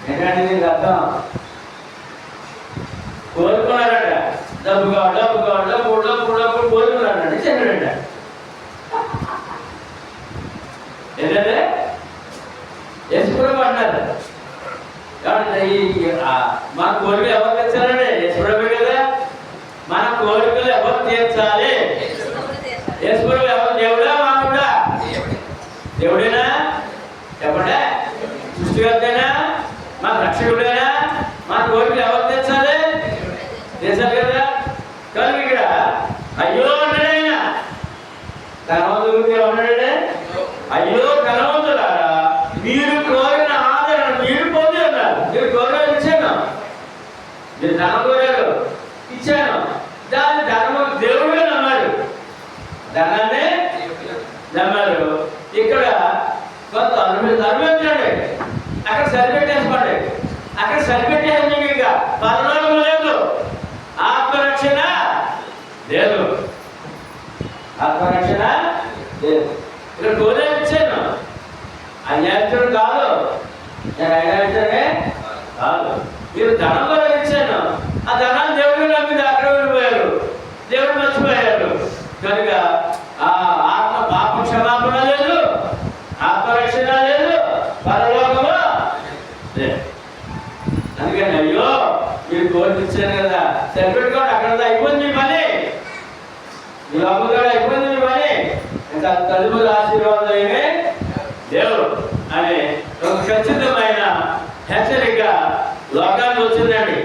ఏంటంటే దీనికి అర్థం కోరుకున్నారట డబ్బు కావాలి డబ్బు కావాలి డబ్బు డబ్బు డబ్బు కోరుకున్నారండి చెప్పాడంట. ఏంటంటే యశ్వరం అన్నారు మన కోరికలు ఎవరు తెచ్చారండి యశ్వరమే కదా. మన కోరికలు ఎవరు తీర్చాలి యశ్వరం ఎవరు దేవుడా మానవుడా దేవుడేనా చెప్పండి సృష్టికర్తేనా మన రక్షకుడేనా మన కోరికలు ఎవరు తెచ్చాలి తీర్చాలి కదా. కానీ ఇక్కడ అయ్యో అన్నాడు ఆయన ధనవంతుల గురించి ఏమన్నాడే అయ్యో ధనవంతులారా మీరు కోరిన ఆదరణ మీరు పొంది ఉన్నారు. మీరు కోరిన ఇచ్చాను మీరు ధనం కోరారు ఇచ్చాను దాని ధనము దేవుడే నమ్మారు ధనాన్ని నమ్మారు. ఇక్కడ కొంత అనుభవించండి అక్కడ సరిపెట్టేసుకోండి అక్కడ సరిపెట్టేసి మీకు ఇక పరలోకం లేదు ఆత్మరక్షణ లేదు ఆత్మరక్షణ లేదు. ఇక్కడ కోరే ఇచ్చాను అన్యాయస్తుడు కాదు నేను అన్యాయస్తుడే కాదు. మీరు ధనం కూడా ఇచ్చాను ఆ ధనాన్ని దేవుడు నమ్మింది అక్కడ వెళ్ళిపోయారు దేవుడు మర్చిపోయారు కనుక ఆ ఆత్మ పాప క్షమాపణ లేదు ఆత్మరక్షణ లేదు పరలోకము లేదు. అందుకని అయ్యో మీరు కోరిక ఇచ్చాను కదా సరిపెట్టుకోండి అక్కడ అయిపోయింది మీ పని మీ లోపల అయిపోయింది మీ పని ఇంకా తదుపరి ఆశీర్వాదం ఏమే లేవు అనే ఒక ఖచ్చితమైన హెచ్చరిక లోకానికి వచ్చిందండి.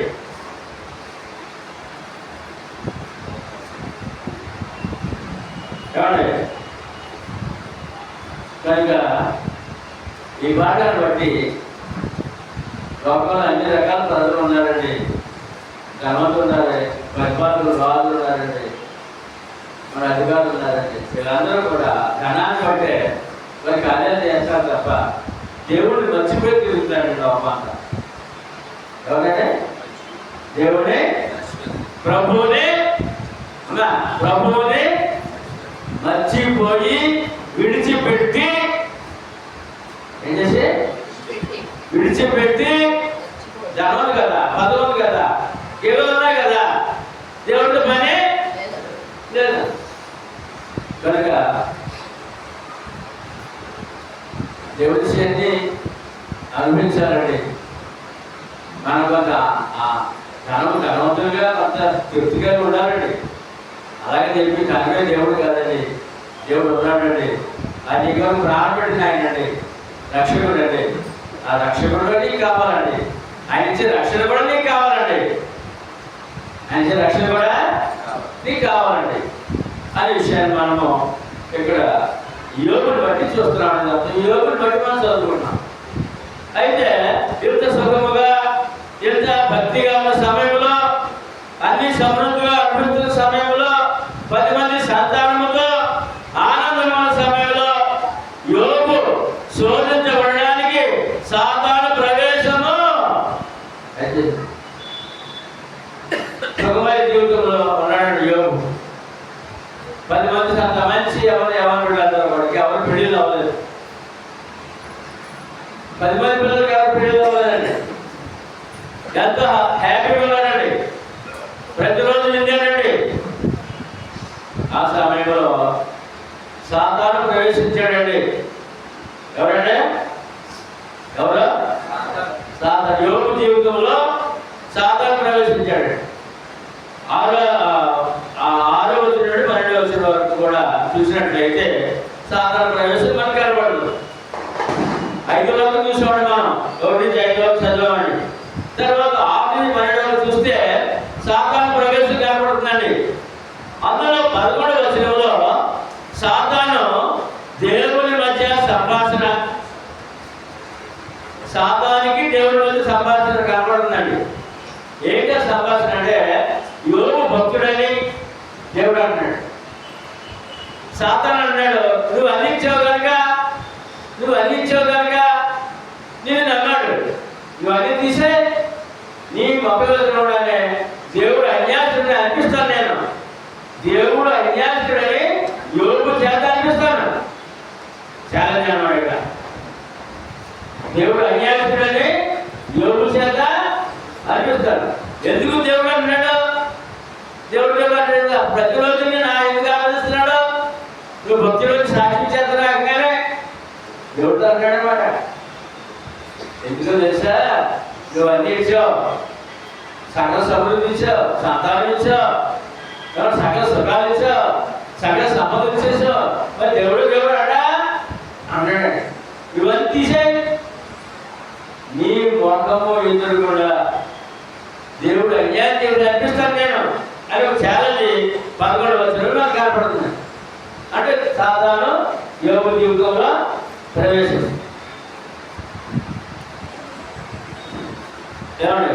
ఏమండి కనుక ఈ భాగాన్ని బట్టి లోకంలో అన్ని రకాల ప్రజలు ఉన్నారండి. ధనవంతులు ఉన్నారు పరిపాలకులు రాజులు ఉన్నారండి మన అధికారులు ఉన్నారండి. వీళ్ళందరూ కూడా ధనాన్ని బట్టే వారి కార్యాలు చేస్తారు తప్ప దేవుడిని మర్చిపోయి తిరుగుతాడండి లోపంతా. ఎవరంటే దేవుడే ప్రభువుని మర్చిపోయి విడిచిపెట్టి ఏం చేసి విడిచిపెట్టి జనం కదా పదవులు కదా ఏదో ఉన్నాయి కదా దేవుడితో పని లేదు. కనుక దేవుడి విషయాన్ని అనుభవించాలండి. మనం కొంత ధనవంతులుగా కొంత తృప్తిగా ఉండాలండి. అలాగే చెప్పి తనమే దేవుడు కాదండి దేవుడు ఉన్నాడండి. ఆ నీకు ప్రాణం పెట్టిన ఆయనండి రక్షకుడు అండి. ఆ రక్షకుడు నీకు కావాలండి ఆయన ఇచ్చే రక్షణ కూడా నీకు కావాలండి ఆయన ఇచ్చే రక్షణ కూడా నీకు కావాలండి అనే విషయాన్ని మనము ఇక్కడ యోగుని బట్టి చూస్తున్నాం. యోగుని బట్టి మనం చదువుకుంటున్నాం. అయితే ఇంత సుఖముగా ఇంత భక్తిగా ఉన్న సమయంలో అన్ని సమృద్ధిగా అభివృద్ధి సమయంలో 10 మంది సంతానముతో ఆనందమైన సమయంలో యోగు శోధించబడడానికి సాతాను ప్రవేశము అయితే సుఖమైన జీవితంలో ఉన్నాడు యోగు. 10 మంది అంత మంచి ఎవరు పిల్లలు వాడికి ఎవరు పెళ్ళిళ్ళు అవ్వలేదు. 10 మంది పిల్లలకి ఎవరు పెళ్ళిళ్ళు అవ్వలేదండి. ఎంతో హ్యాపీగా ఉన్నారండి. ప్రతిరోజు దేవుడు అంటున్నాడు. సాతాను అన్నాడు, నువ్వు అందించావు కనుక నేను నమ్మాడు, నువ్వు అన్ని తీసే నీ మొక్కలోనే దేవుడు అన్యాసుడని అనిపిస్తాను. నేను దేవుడు అన్యాసుడని యోగు చేత అనిపిస్తాను. ఛాలెంజ్ అన్నాడు ఇక్కడ. దేవుడు అన్యాసుడని యోగు చేత అనిపిస్తాడు. ఎందుకు దేవుడు అంటున్నాడు? దేవుడు అంటాడు, ప్రతిరోజు నేను ఎందుకు ఆలోచిస్తున్నాడు? నువ్వు భక్తిలోకి సాక్షి చేతగానే దేవుడితో అంటాడు అనమాట. ఎందుకో తెలుసా? నువ్వు అన్ని ఇచ్చావు, సకల సమృద్ధి ఇచ్చావు, సంతానం ఇచ్చావు, సకల సుఖాలు ఇచ్చావు, సకల సంపద ఇచ్చేసావు. మరి దేవుడు అన్నాడు, ఇవన్నీ తీసేయి. నీ మొక్కము ఎదురు కూడా దేవుడు అన్యాయం దేవుడు అనిపిస్తాను నేను అని ఒక ఛాలెంజ్ 11వ వచనంలో నాకు కనపడుతుంది. అంటే సాధారణ యోగ జీవితంలో ప్రవేశం. ఏమండి?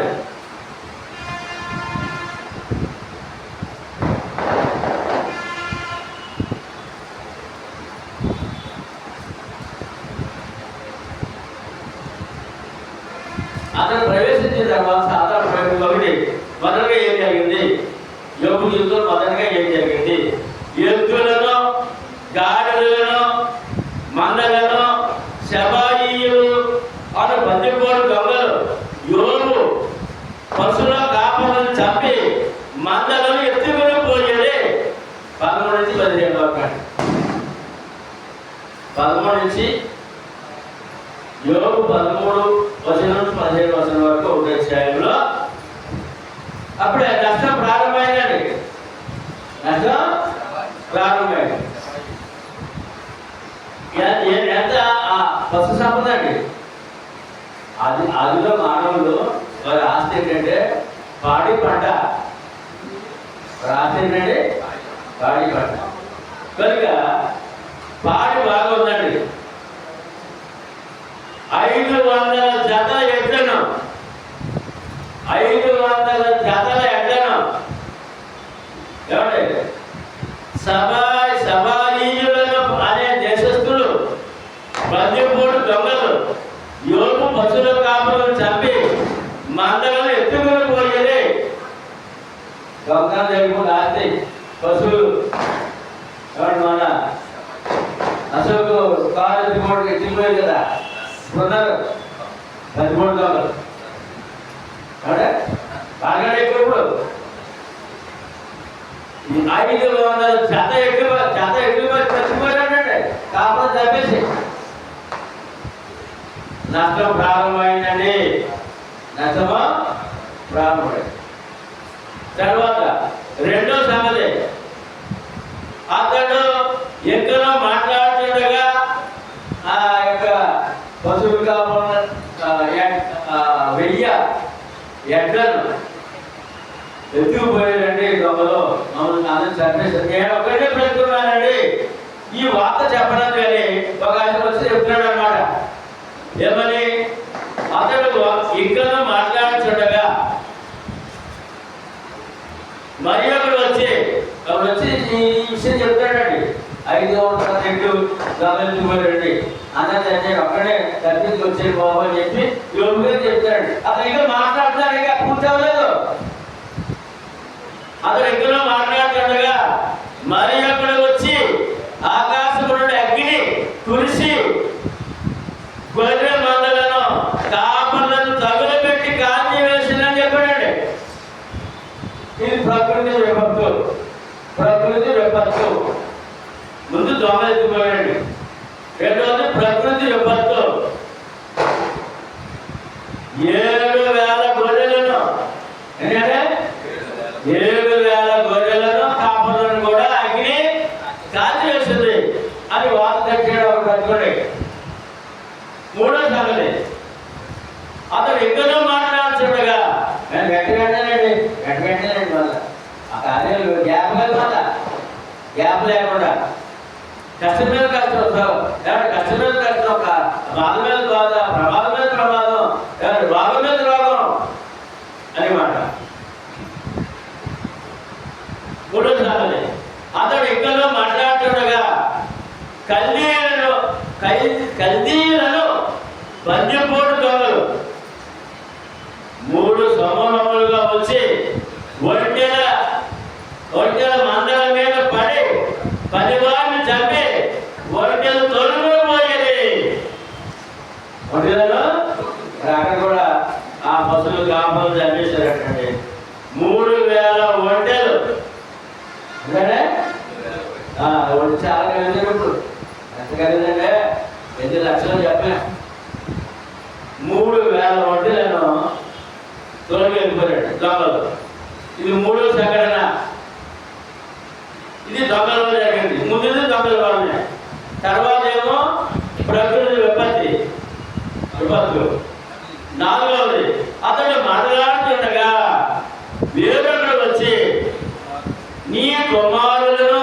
అతను ప్రవేశించిన తర్వాత సాధారణ ఒకటి మొదలుగా ఏం జరిగింది? యోగ జీవితంలో మొదలుగా ఏం జరిగింది? ఎద్దులను, గాడిదలను, మందలను, శబాయిలు అను బందిపోడు దొంగలు యోగు పశువుల కాపలను చంపి మందలను ఎత్తుకుని పోయేది. 13 నుంచి 15 వరకు. 13 నుంచి యోగు 13 వచనం నుంచి 15 వచనం వరకు ఒక అధ్యాయంలో అప్పుడే నష్టం ప్రారంభమైందండి. నష్టం ప్రారంభమైంది. ఎంత పశు సంపద అండి. ఆదిలో మానవులు వారి ఆస్తి ఏంటంటే పాడి పంట. ఆస్తి ఏంటంటే పాడి పంట. కనుక పాడి బాగా ఉందండి. 500 జతల ఎడ్లను 500 జతల ఎడ్లను ఏమంటే సబాలీయులను అనే దేశస్థులు బందిపోడు దొంగలు యోగు పశువుల కాపులను చంపి మందలను ఎత్తుకుని పోయేది. దొంగలు లేకుండా ఆస్తి పశువులు మన అశోకు కారు ఎత్తుకోవడానికి ఎత్తుకుపోయారు కదా, ఉన్నారు 13 దొంగలు. బాగా ఎక్కువ 500 జత ఎక్కువ చచ్చిపోయారంటే కాపురం చంపేసి నష్టం ప్రారంభమైందండి. నష్టమో ప్రారంభమైంది. తర్వాత రెండో సంగతి, అతడు ఎక్కడో మాట్లాడుతుండగా ఆ యొక్క పశువులు కాపురం 1000 ఎడ్లను ఎత్తుకుపోయారండి దొంగలు. మమ్మల్ని అందరూ చంపేశారు. నేను ఒకటే పెట్టుకున్నానండి ఈ వార్త చెప్పడం కానీ ఒక ఆయన వచ్చి చెప్తున్నాడు అనమాట. ఏమని? అతడు ఇక్కడ మాట్లాడుతుండగా మరి ఒకడు వచ్చి ఈ విషయం చెప్తాడండి. 500 రెడ్లు గమనించుకోరండి అన్నది నేను ఒక్కడే తప్పించి వచ్చాడు బాబు అని చెప్పి యోగుగా చెప్తాడు. అతను ఇంకా మాట్లాడుతున్నాడు, ఇంకా పూర్తి అవ్వలేదు. అతను ఎక్కడో మాట్లాడుతుండగా మరి అక్కడ వచ్చి ఆకాశం నుండి అగ్ని కురిసి గొర్రె మందలను కాపర్లను తగులబెట్టి కాల్చి వేసిందని చెప్పాడండి. ఇది ప్రకృతి విపత్తు. ప్రకృతి విపత్తు. ముందు దొంగ ఎత్తుకోవాలండి. రెండవది ప్రకృతి విపత్తు. 7,000 గొర్రెలను, ఎందుకంటే 7,000 గొర్రెలను కాపర్లను కూడా అగ్ని కాల్చి వేసింది అని వార్త తెచ్చాడు ఒక కట్టుకోండి. మూడో సంగతి, అతడు ఎక్కడో మాట్లాడుతుండగా నేను వెంటనే మళ్ళా ఆ కార్యాలు గ్యాప్ లేకుండా కష్టం మీద కష్టం, కష్టం మీద కష్టం, ఒక బాధ మీద బాధ, ప్రమాదం మీద ప్రమాదం, రోగం మీద రోగం అని మాట. మూడో సంగతి, అతడు ఇక్కడ మాట్లాడుతుండగా కల్దీయులను బందిపోటు దొంగలు 3 సమూహములుగా వచ్చి ఒంటెల మందల మీద పడి 10 వారిని చంపి ఒంటెలు తొలగిపోయేది. ఒంటెలను అక్కడ కూడా ఆ పశువులు కాపలు చంపేశారటండి. 3000 ఒంటెలు ఒంటి చాలా కలిగినప్పుడు ఎంత కలిగిందంటే 8 లక్షలు చెప్పలే. 3000 ఒంటెలను తొలగి వెళ్ళిపోయాడు దొంగలు. ఇది 3వ సంఘటన. ఇది దొంగల వల్ల జరిగింది. ముందు దొంగల వల్లనే, తర్వాత ఏమో ప్రకృతి విపత్తు. 4వది, అతడు మాట్లాడుతుండగా వేరొకడు వచ్చి నీ కుమార్తెలను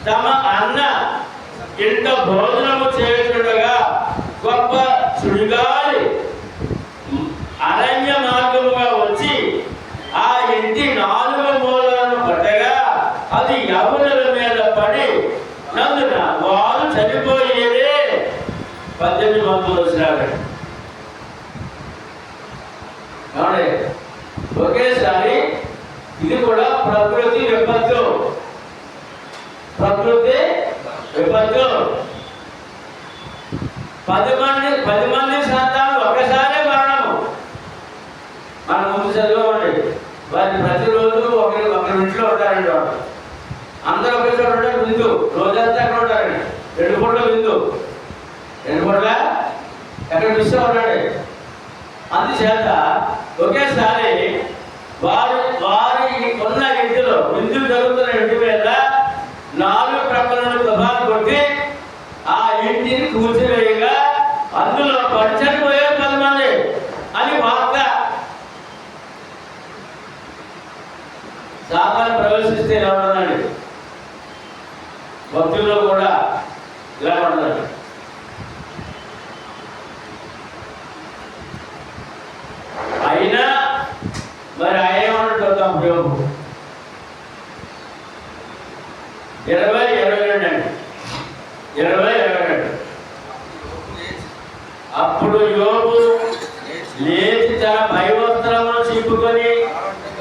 తమ అన్న ఇంత భోజనము చేస్తుండగా గొప్ప సుడిగాలి అరణ్య మార్గముగా వచ్చి ఆ ఇంటి 4 మూలలను పట్టగా అది యవనుల మీద పడి నందున వారు చనిపోయేదే. 18 మందులు వచ్చినాడు. ఒకేసారి ఇది కూడా ప్రకృతి విపత్తు. 10 మంది సంతానం ఒకసారి మరణము. మనం ముందు చదివామండి. వారిని ప్రతిరోజు ఒకరి ఇంట్లో ఉంటారండి. వాడు అందరూ ఒకే చోట ఉంటారు. విందు రోజంతా అక్కడ ఉంటారండి. 2 పూట్ల విందు, 2 పూట్ల ఎక్కడ మిస్ అవుతాడు. అందుచేత ఒకేసారి వారి ఉన్న ఇంటిలో విందు జరుగుతున్న ఇంటి మీద 4 ప్రక్కల నుండి తుఫాను కొట్టి ఆ ఇంటిని కూల్చివేయగా అందులో చనిపోయారు 10 మంది అని వార్త. సాతాను ప్రవేశిస్తే ఇలా ఉండదండి. భక్తుల్లో కూడా ఇలా ఉండదండి. అయినా మరి ఆయన చూద్దాం. యోబు 20:22 అండి. 20:22. అప్పుడు యోబు లేచి తన పై వస్త్రమును చింపుకొని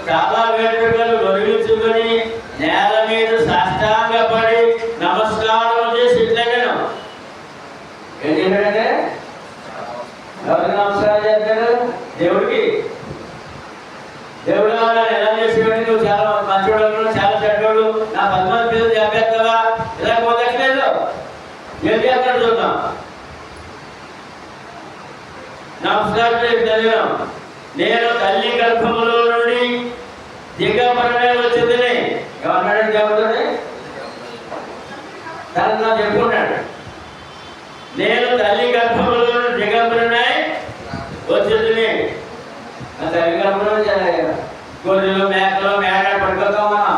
చాలా వెంట్రుకలు గొరిగించుకొని నేల మీద సాష్టాంగపడి నమస్కారం చేసి ఇట్లగాను. ఏం చేశాడంటే ఎవరికి నమస్కారం చేస్తాడు? దేవుడికి. దేవుడు ఎలా చేసేవాడు? నువ్వు చాలా మంచివాడు, చాలా చెడ్డవాడు, నా 10 మంది పిల్లలు చెప్పేస్తావా? ఇలా కుదరట్లేదు. ఏం చేస్తాడు చూద్దాం. నమస్కారం చేస్తాను. నేను తల్లి గర్భములో నుండి దిగబడే వచ్చిందని ఏమన్నాడు దేవుడిని? తను నాకు చెప్పుకున్నాడు. నేను తల్లి గర్భములో నుండి దిగబడినై వచ్చిందని. తల్లి గర్భంలో గొర్రెలు మేకలు మేడ పడుకోతాం మనం.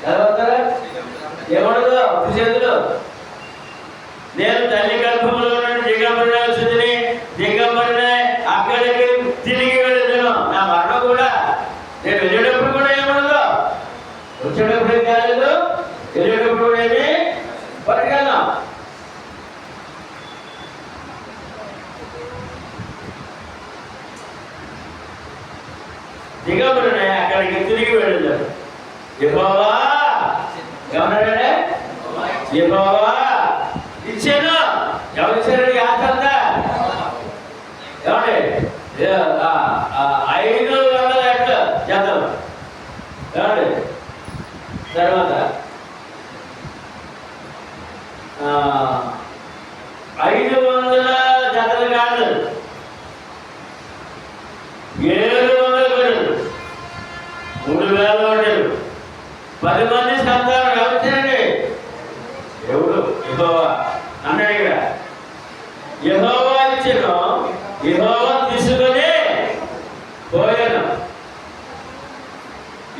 చదవతారా? ఏమడదు చేతులు. నేను తల్లి గర్భంలో నుండి దిగబడిన వచ్చిందని, దిగబడిన అక్కడికి తిరిగి వెళ్ళాను. నా మరణం కూడా నేను వెళ్ళేటప్పుడు కూడా ఏమడదు, వచ్చేటప్పుడు ఏం కాలేదు, వెళ్ళేటప్పుడు కూడా ఏమి పట్టుకెళ్ళాం. దిగబడిన అక్కడికి తిరిగి వెళ్ళాడు. యెహోవా ఏమన్నాడే? యెహోవా ఇచ్చాను. ఎవరు ఇచ్చారు? ఆశంతా ఏమండి 500 ఎట్ల జతలు ఏమండి. తర్వాత 500 జతలు కాదు, 700 గొర్రెలు, 3000 ఒంటెలు, 10 మంది సంతానం. ఎవరిచ్చారండి? దేవుడు యెహోవా అన్నాడు. ఇక్కడ యెహోవా ఇచ్చాను, యెహోవా తీసుకొని పోయాను.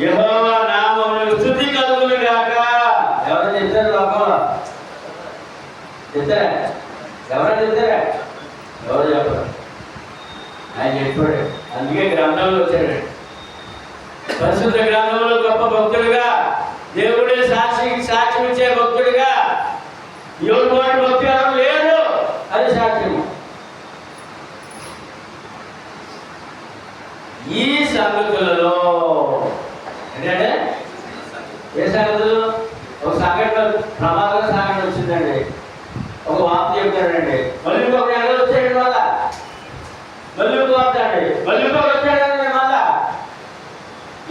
యెహోవా నామమునకు స్తుతి కలుగును గాక. ఎవరు చెప్తారు లోకంలో? చెప్తారా? ఎవరైనా చెప్తారా? ఎవరు చెప్పరు. ఆయన చెప్పాడు. అందుకే గ్రంథంలో వచ్చాడు. పరిశుద్ధ గ్రంథంలో గొప్ప భక్తుడిగా, దేవుడే సాక్ష్యం ఇచ్చే భక్తుడిగా, యోగుడు భక్తి ఎవరు లేరు, అది సాక్ష్యము. ఈ సంగతులలో ఏంటంటే ఏ సంగతులు? ఒక సంఘటన, ప్రమాదక సంఘటన వచ్చిందండి. ఒక వార్త చెప్తాడండి, మళ్ళీ ఇంకొక నెల వచ్చాడు, మళ్ళా మళ్ళీ ఇంకొక వార్త అండి, మళ్ళీ ఇంకొక వచ్చాడండి, మళ్ళా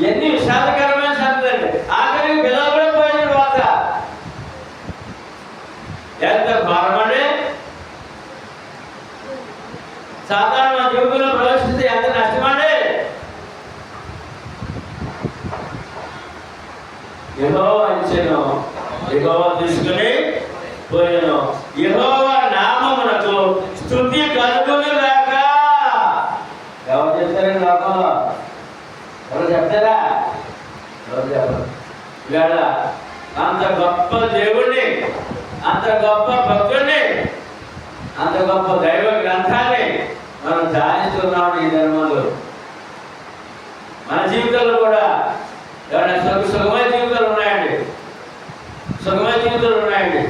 ఎన్ని విషాదకరమైన సంగతులండి. ఆఖరికి పిల్లలు పోయిన వార్త ఎంత ఘోరమండి. సాధారణ జీవితంలో ప్రవేశిస్తే ఎంత నష్టమండి. యెహోవా ఇచ్చెను, యెహోవా తీసుకుని పోయెను. యెహోవా నామమునకు స్తుతి కలుగును గాక. ఎవరు చెప్తారండి లోకంలో? ఎవరు చెప్తారా? ఎవరు చెప్పరు. ఇవాళ అంత గొప్ప దేవుణ్ణి, అంత గొప్ప భక్తుడిని, అంత గొప్ప దైవ గ్రంథాన్ని మనం ధ్యానిస్తున్నాం. ఈ ధర్మంలో మన జీవితాల్లో కూడా ఎవరైనా సుఖమైన జీవితాలు ఉన్నాయండి, సుఖమైన జీవితాలు ఉన్నాయండి.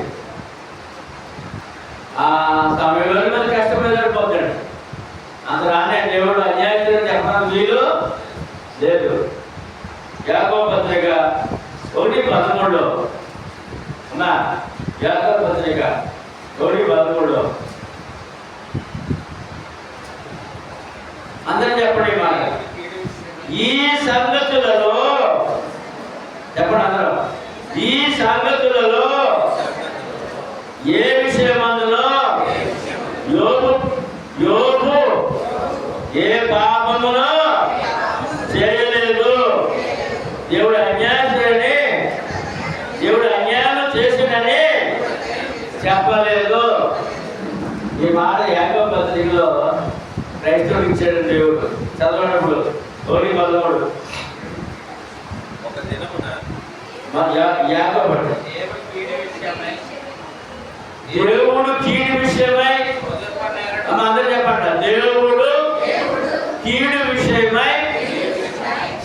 ఆ సమయంలో మనకి కష్టపడి సరిపోతాడు. అంత రానే దేవుడు అన్యాయం చెప్పడానికి వీలు లేదు. యాకోబు పత్రిక 1:13 ఉన్నా, యాకోబు పత్రిక 1:13 అందరూ చెప్పండి మాట. ఈ సంగతులలో చెప్పండి అందరూ. ఈ సంగతులలో ఏ విషయమందులో యోబు ఏ పాపమును చేయలేదు. దేవుడు అన్యాయం చేసినని చెప్పలేదు. ఈ మాట యాకోబు పత్రికలో క్రైస్తవుడికి ఇచ్చాడు దేవుడు. చదవనప్పుడు 1:13 యాకోబు దేవుడు కీడు విషయమై, అందరూ చెప్పండి, దేవుడు కీడు విషయమై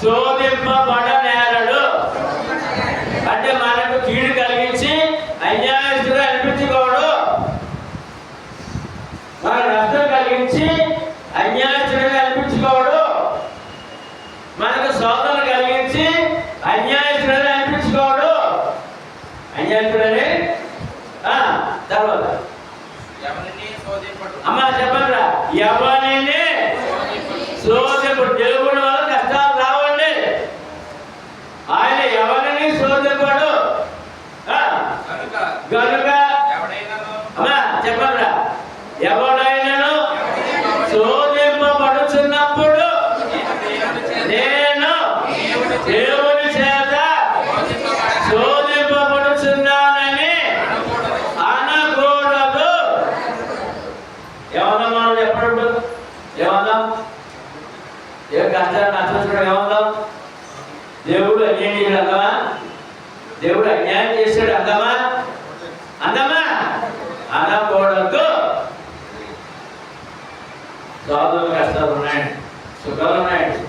శోధింపబడనేరడు. అంటే మనకు కీడు కలిగించి అన్యాయస్తుగా అనిపించుకోవడు, మన నష్టం కలిగించి అన్యాయస్తుడిగా అనిపించుకోవడు, మనకు శోధన కలిగించి అన్యాయస్తుడిగా అనిపించుకోవడు. అన్యాయస్తుడని తర్వాత అమ్మ చెప్పండి, ఎవరిని శోధింపడు. దేవుడి వల్ల కష్టాలు రావండి. ఆయన ఎవరిని శోధింపడు కనుక అమ్మా చెప్పండి, ఎవడైనాను శోధింపబడుచున్నప్పుడు నేను దేవుని చేత శోధింపబడుచున్నానని అనకూడదు. ఏమన్నా మనం చెప్పడు, ఏమన్నా ఏ కష్టాన్ని నష్టం ఏమన్నా? దేవుడు అన్యాయం చేశాడు అందమా? దేవుడు అన్యాయం చేశాడు అందమా? అందమా అనకూడదు. సాధువులు కష్టాలు ఉన్నాయండి, సుఖాలు ఉన్నాయండి,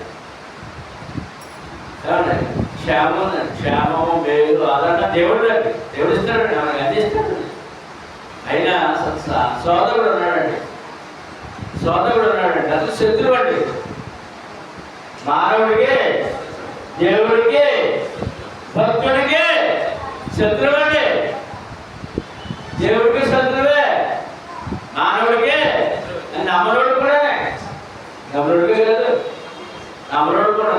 క్షేమము మేలు అదన్నా దేవుడు ఇస్తాడండి, మనకి అందిస్తాడు. అయినా సోదరుడు ఉన్నాడండి, అసలు శత్రువు అండి. మానవుడికి, దేవుడికి, భక్తుడికి శత్రువు అండి. దేవుడికి శత్రువే, మానవుడికి, నమ్మరుడు కూడా, నమ్మరుడికే కాదు, నమ్మరుడు కూడా.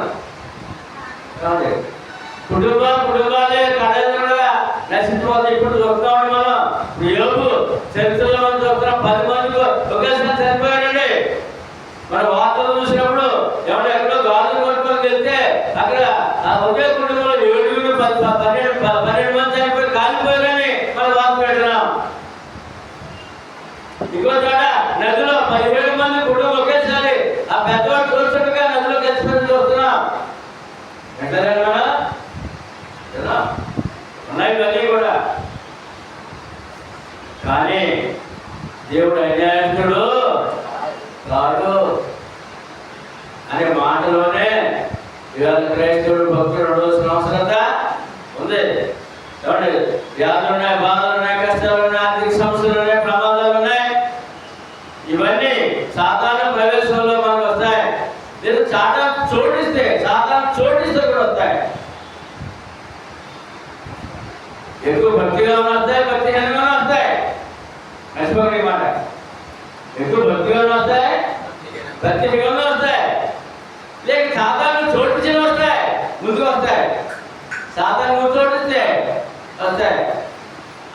కుటుంబాలే కళగా నశించుకోవాలి. ఇప్పుడు చూస్తామండి మనం. యోబు చరిత్రలో మనం చూస్తున్నాం, 10 మంది ఒకేసారి చనిపోయారండి. మన వార్తలు చూసినప్పుడు ఎవరు ఎక్కడో గాజులు కొట్టుకొని వెళ్తే అక్కడ ఒకే కుటుంబంలో 12 మంది చనిపోయి కాలిపోయారని మన వార్త పెడుతున్నాం. ఇంకో చోట నదిలో 17 మంది కుటుంబం ఒకేసారి ఆ పెద్దవాడు చూస్తుండగా నదిలో కలిసిపోయి చూస్తున్నాం. ఉన్నాయి ఇవన్నీ కూడా. కానీ దేవుడు అన్యాయస్తుడు కాదు అనే మాటలోనే ఇవాళ క్రైస్తవుడు భక్తుడు ఉండవలసిన అవసరత ఉంది. ఏమండి? వ్యాధులు ఉన్నాయి, బాధలు ఉన్నాయి, కష్టాలు ఉన్నాయి, ఆర్థిక సమస్యలు ఉన్నాయి, ప్రమాదాలు ఉన్నాయి. ఇవన్నీ సాతాను ప్రవేశంలో మనకు వస్తాయి. నేను సాతాను చోటిస్తే కూడా వస్తాయి. ఎక్కువ భక్తిగా వస్తాయి, భక్తిహీనంగా వస్తాయి. మర్చిపోయి మాట. ఎక్కువ భక్తిగా వస్తాయి, భక్తిహీనంగా వస్తాయి. లేక సాతాను చోటించిన వస్తాయి, ముందుకు వస్తాయి. సాతాను ముందు చోటిస్తే వస్తాయి.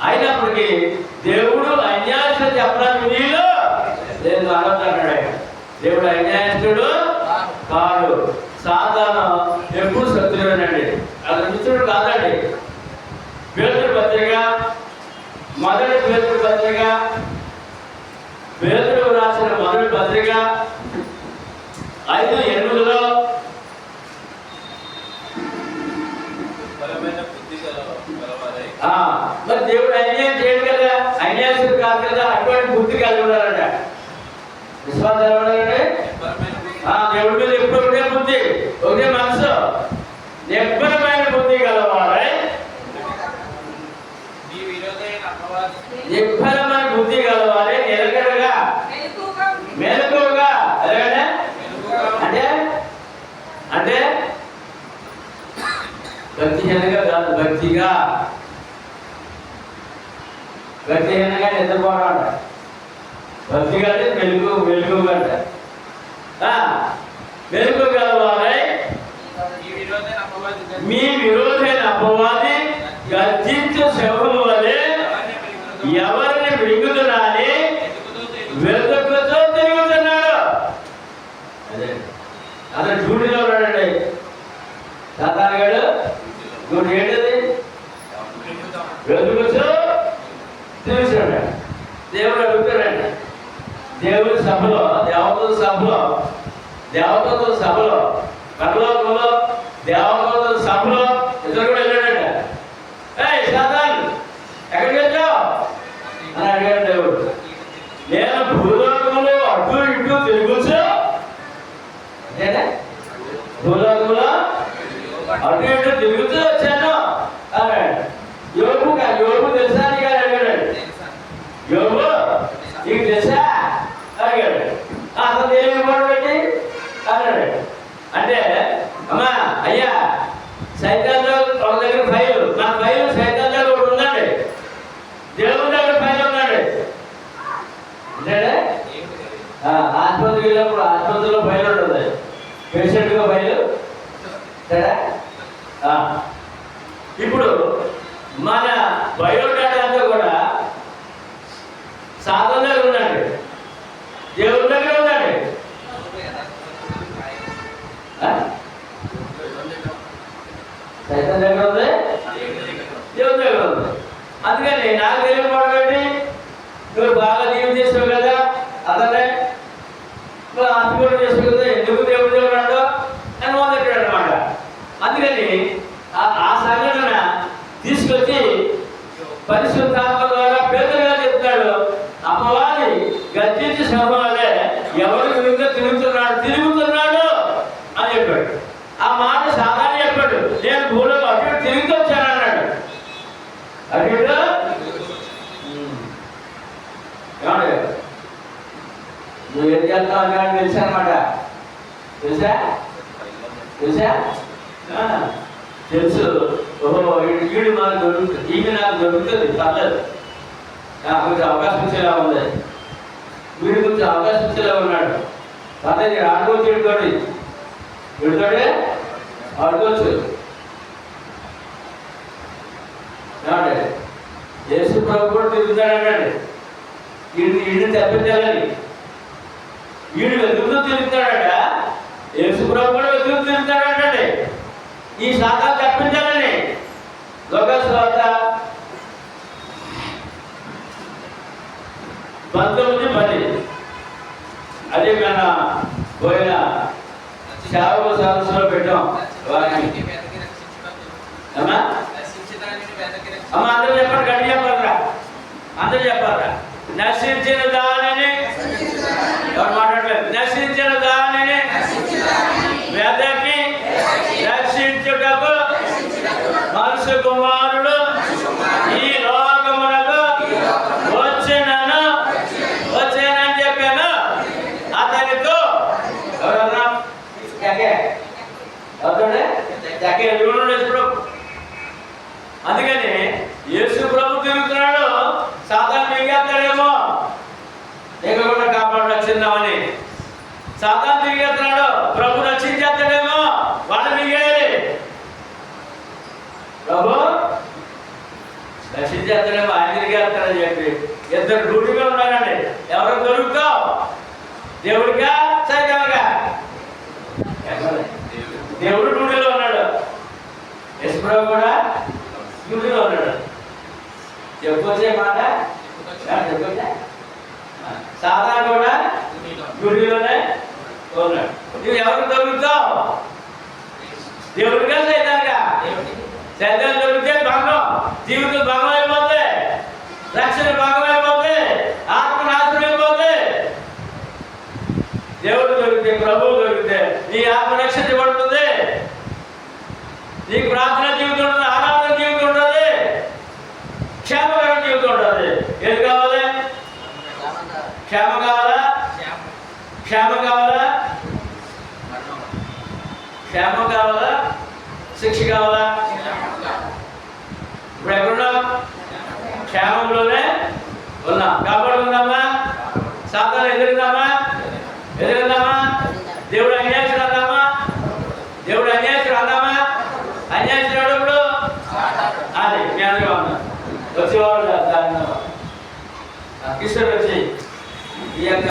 అయినప్పటికీ దేవుడు అన్యాయస్తుడు చెప్పడానికి వీలు లేదు అనొద్దన్నాడు. దేవుడు అన్యాయస్తుడు కాదు. సాతాను ఎప్పుడు శత్రువేనండి, అది మిత్రుడు కాదండి. పేతురు పత్రిక, మొదటి పేతురు పత్రిక, పేతురు రాసిన మొదటి పత్రిక 5:8 మరి దేవుడు అన్యాయం చేయడు కదా, అన్యాయస్తుడు కాదు కదా, అటువంటి బుద్ధి కలిగి ఉండాలంట. విశ్వాసం ఉండాలంటే దేవుడి మీద ఎప్పుడు ఒకటే బుద్ధి, ఒకటే మనసు, నిబ్బరమైన బుద్ధి గలవారై, నిబ్బరమైన బుద్ధి గలవారే నిలకడగా మెలకువగా. అంటే అంటే భక్తిహీనంగా కాదు, భక్తిహీనంగా నిద్రపోవడం అంట. భక్తిగా మెలుగుగా అంట. మెలుగు గలవారై మీ విరోధైన అపవాది గర్జించు సింహము వలె ఎవరిని మృంగుతున్నాని వెతుకుతూ తిరుగుతున్నాడు. అతను డ్యూటీలో ఉన్నాడండి. సాతాను గాడు డ్యూటీ ఏంటది? వెతుకుతూ తిరుగుతున్నాడు. దేవుడు అడుగుతాడండి. దేవుడి సభలో, దేవతల సభలో పరలోకంలో దేవతల సభలో ఇద్దరు కూడా వెళ్ళాడంట. ఏయ్ సాతాను, ఎక్కడికి వెళ్ళావు అని అడిగాడు దేవుడు. నేను భూలోకంలో అటు ఇటు తిరుగుతూ, భూలోకంలో అటు ఇటు తిరుగుతూ వచ్చాను అన్నాడు. యోబు తెలుసా అని అడిగాడు. యోబు నీకు తెలుసా అడిగాడు. అసలు దేవుని మాట పెట్టి అన్నాడు. అంటే అమ్మా అయ్యా, సైతాన్లో ఒక దగ్గర ఫైలు, నా ఫైలు సైతాన్ దగ్గర ఒకటి ఉందండి, దేవుని దగ్గర ఫైల్ ఉన్నాడు. అంటే ఆసుపత్రికి వెళ్ళినప్పుడు ఆసుపత్రిలో ఫైల్ ఉంటుంది, పేషెంట్గా ఫైలు. ఇప్పుడు మన బయోడేటా అంతా కూడా సాధన దగ్గర ఉందండి, దేవుని దగ్గర ఉందండి. సైతం దగ్గర ఉంది, దేవుని దగ్గర ఉంది. అందుకని నాకు తెలియకపోవడం, నువ్వు బాగా జీవం చేసావు కదా, అతనే నువ్వు ఆత్మీయుడు చేసావు కదా, ఎందుకు దేవుడు దేవుడు అంటావు అని మొదలెట్టాడు అనమాట. అందుకని ఆ సంఘటన తీసుకొచ్చి పరిశుద్ధాత్మ ద్వారా పేదలుగా చెప్తాడు. అమ్మవారి గర్జించి సింహాలే ఎవరి విరుద్ధంగా తిరుగుతున్నాడు అని చెప్పాడు. ఆ మాట సాధారణ చెప్పాడు. నేను భూమిలో అటు తిరిగి వచ్చాను అన్నాడు. అటు నువ్వేం చేస్తావు అని తెలుసా అనమాట. తెలుసా తెలుసు. ఓహో ఈడు నాకు దొరుకుతుంది, ఈమె నాకు దొరుకుతుంది, పర్లేదు, కొంచెం అవకాశం ఇచ్చేలా ఉంది, వీడి కొంచెం అవకాశం ఇచ్చేలా ఉన్నాడు, పర్లేదు, ఆడుకోవచ్చు, వీడితోడే ఆడుకోవచ్చు. ఏమంటే యేసు ప్రభు కూడా తిరుగుతాడండి. ఈయన్ని తప్పించాలని వీడు వెతుకుతూ తిరుగుతాడట. యేసు ప్రభు కూడా వెతుకుతూ తిరుగుతాడంటే ఈ శాఖలు తప్పించాలని. లోకస్వార్త 19:10 అది మన పోయిన సేవకు సదస్సులో పెట్టాం. వారికి అమ్మా అందరూ చెప్పారు, గడి చెప్పారా, అందరూ చెప్పారా. నశించిన దానిని ఎవరు మాట్లాడలేదు. నశించిన దానిని వెదకి రక్ష కుమారుడు ఈ లోకమునకు వచ్చానని చెప్పాను. అతనితో ఎవరన్నా ఇప్పుడు అందుకని యేసు ప్రభు తిరుగుతున్నాడు, సాతాను మింగేస్తాడేమో లేకుండా కాపాడు రక్షిద్దామని. సాతాను తిరిగేస్తున్నాడు, ప్రభు రక్షించేస్తాడేమో వాళ్ళు మింగేయాలి. ప్రభు రక్షించేస్తాడేమో ఆయన తిరిగేస్తాడని చెప్పి ఇద్దరు డ్యూటీగా ఉన్నారండి. ఎవరు దొరుకుతావు? దేవుడిగా సైతానుగా? దేవుడు డ్యూటీలో ఉన్నాడు, యశ్వరావు కూడా డ్యూటీలో ఉన్నాడు. చెప్పొచ్చే మాట చెప్పొచ్చా? సాతాను కూడా డ్యూటీలోనే ఉన్నాడు. నువ్వు ఎవరు దొరుకుతావు? దేవుడిగా సైతానుగా? సైతాను దొరికితే భంగం, జీవితం భంగం అయిపోతే, రక్షణ భంగం అయిపోతే, ఆత్మ నాశనం అయిపోతే. దేవుడు దొరికితే, ప్రభువు దొరికితే నీ ఆత్మ రక్షించబడుతుంది, నీకు ప్రార్థన జీవితం ఉంటుంది, ఆరాధన జీవితం ఉంటుంది, క్షేమకరమైన జీవితం ఉంటుంది. ఏది కావాలి? క్షేమ కావాలా? క్షేమం కావాలా? క్షేమం కావాలా? శిక్ష కావాలా? ఇప్పుడు ఎక్కడున్నాం? క్షేమంలోనే ఉన్నాం. కాపాడుకుందామా? సాతాను ఎదురుదామా?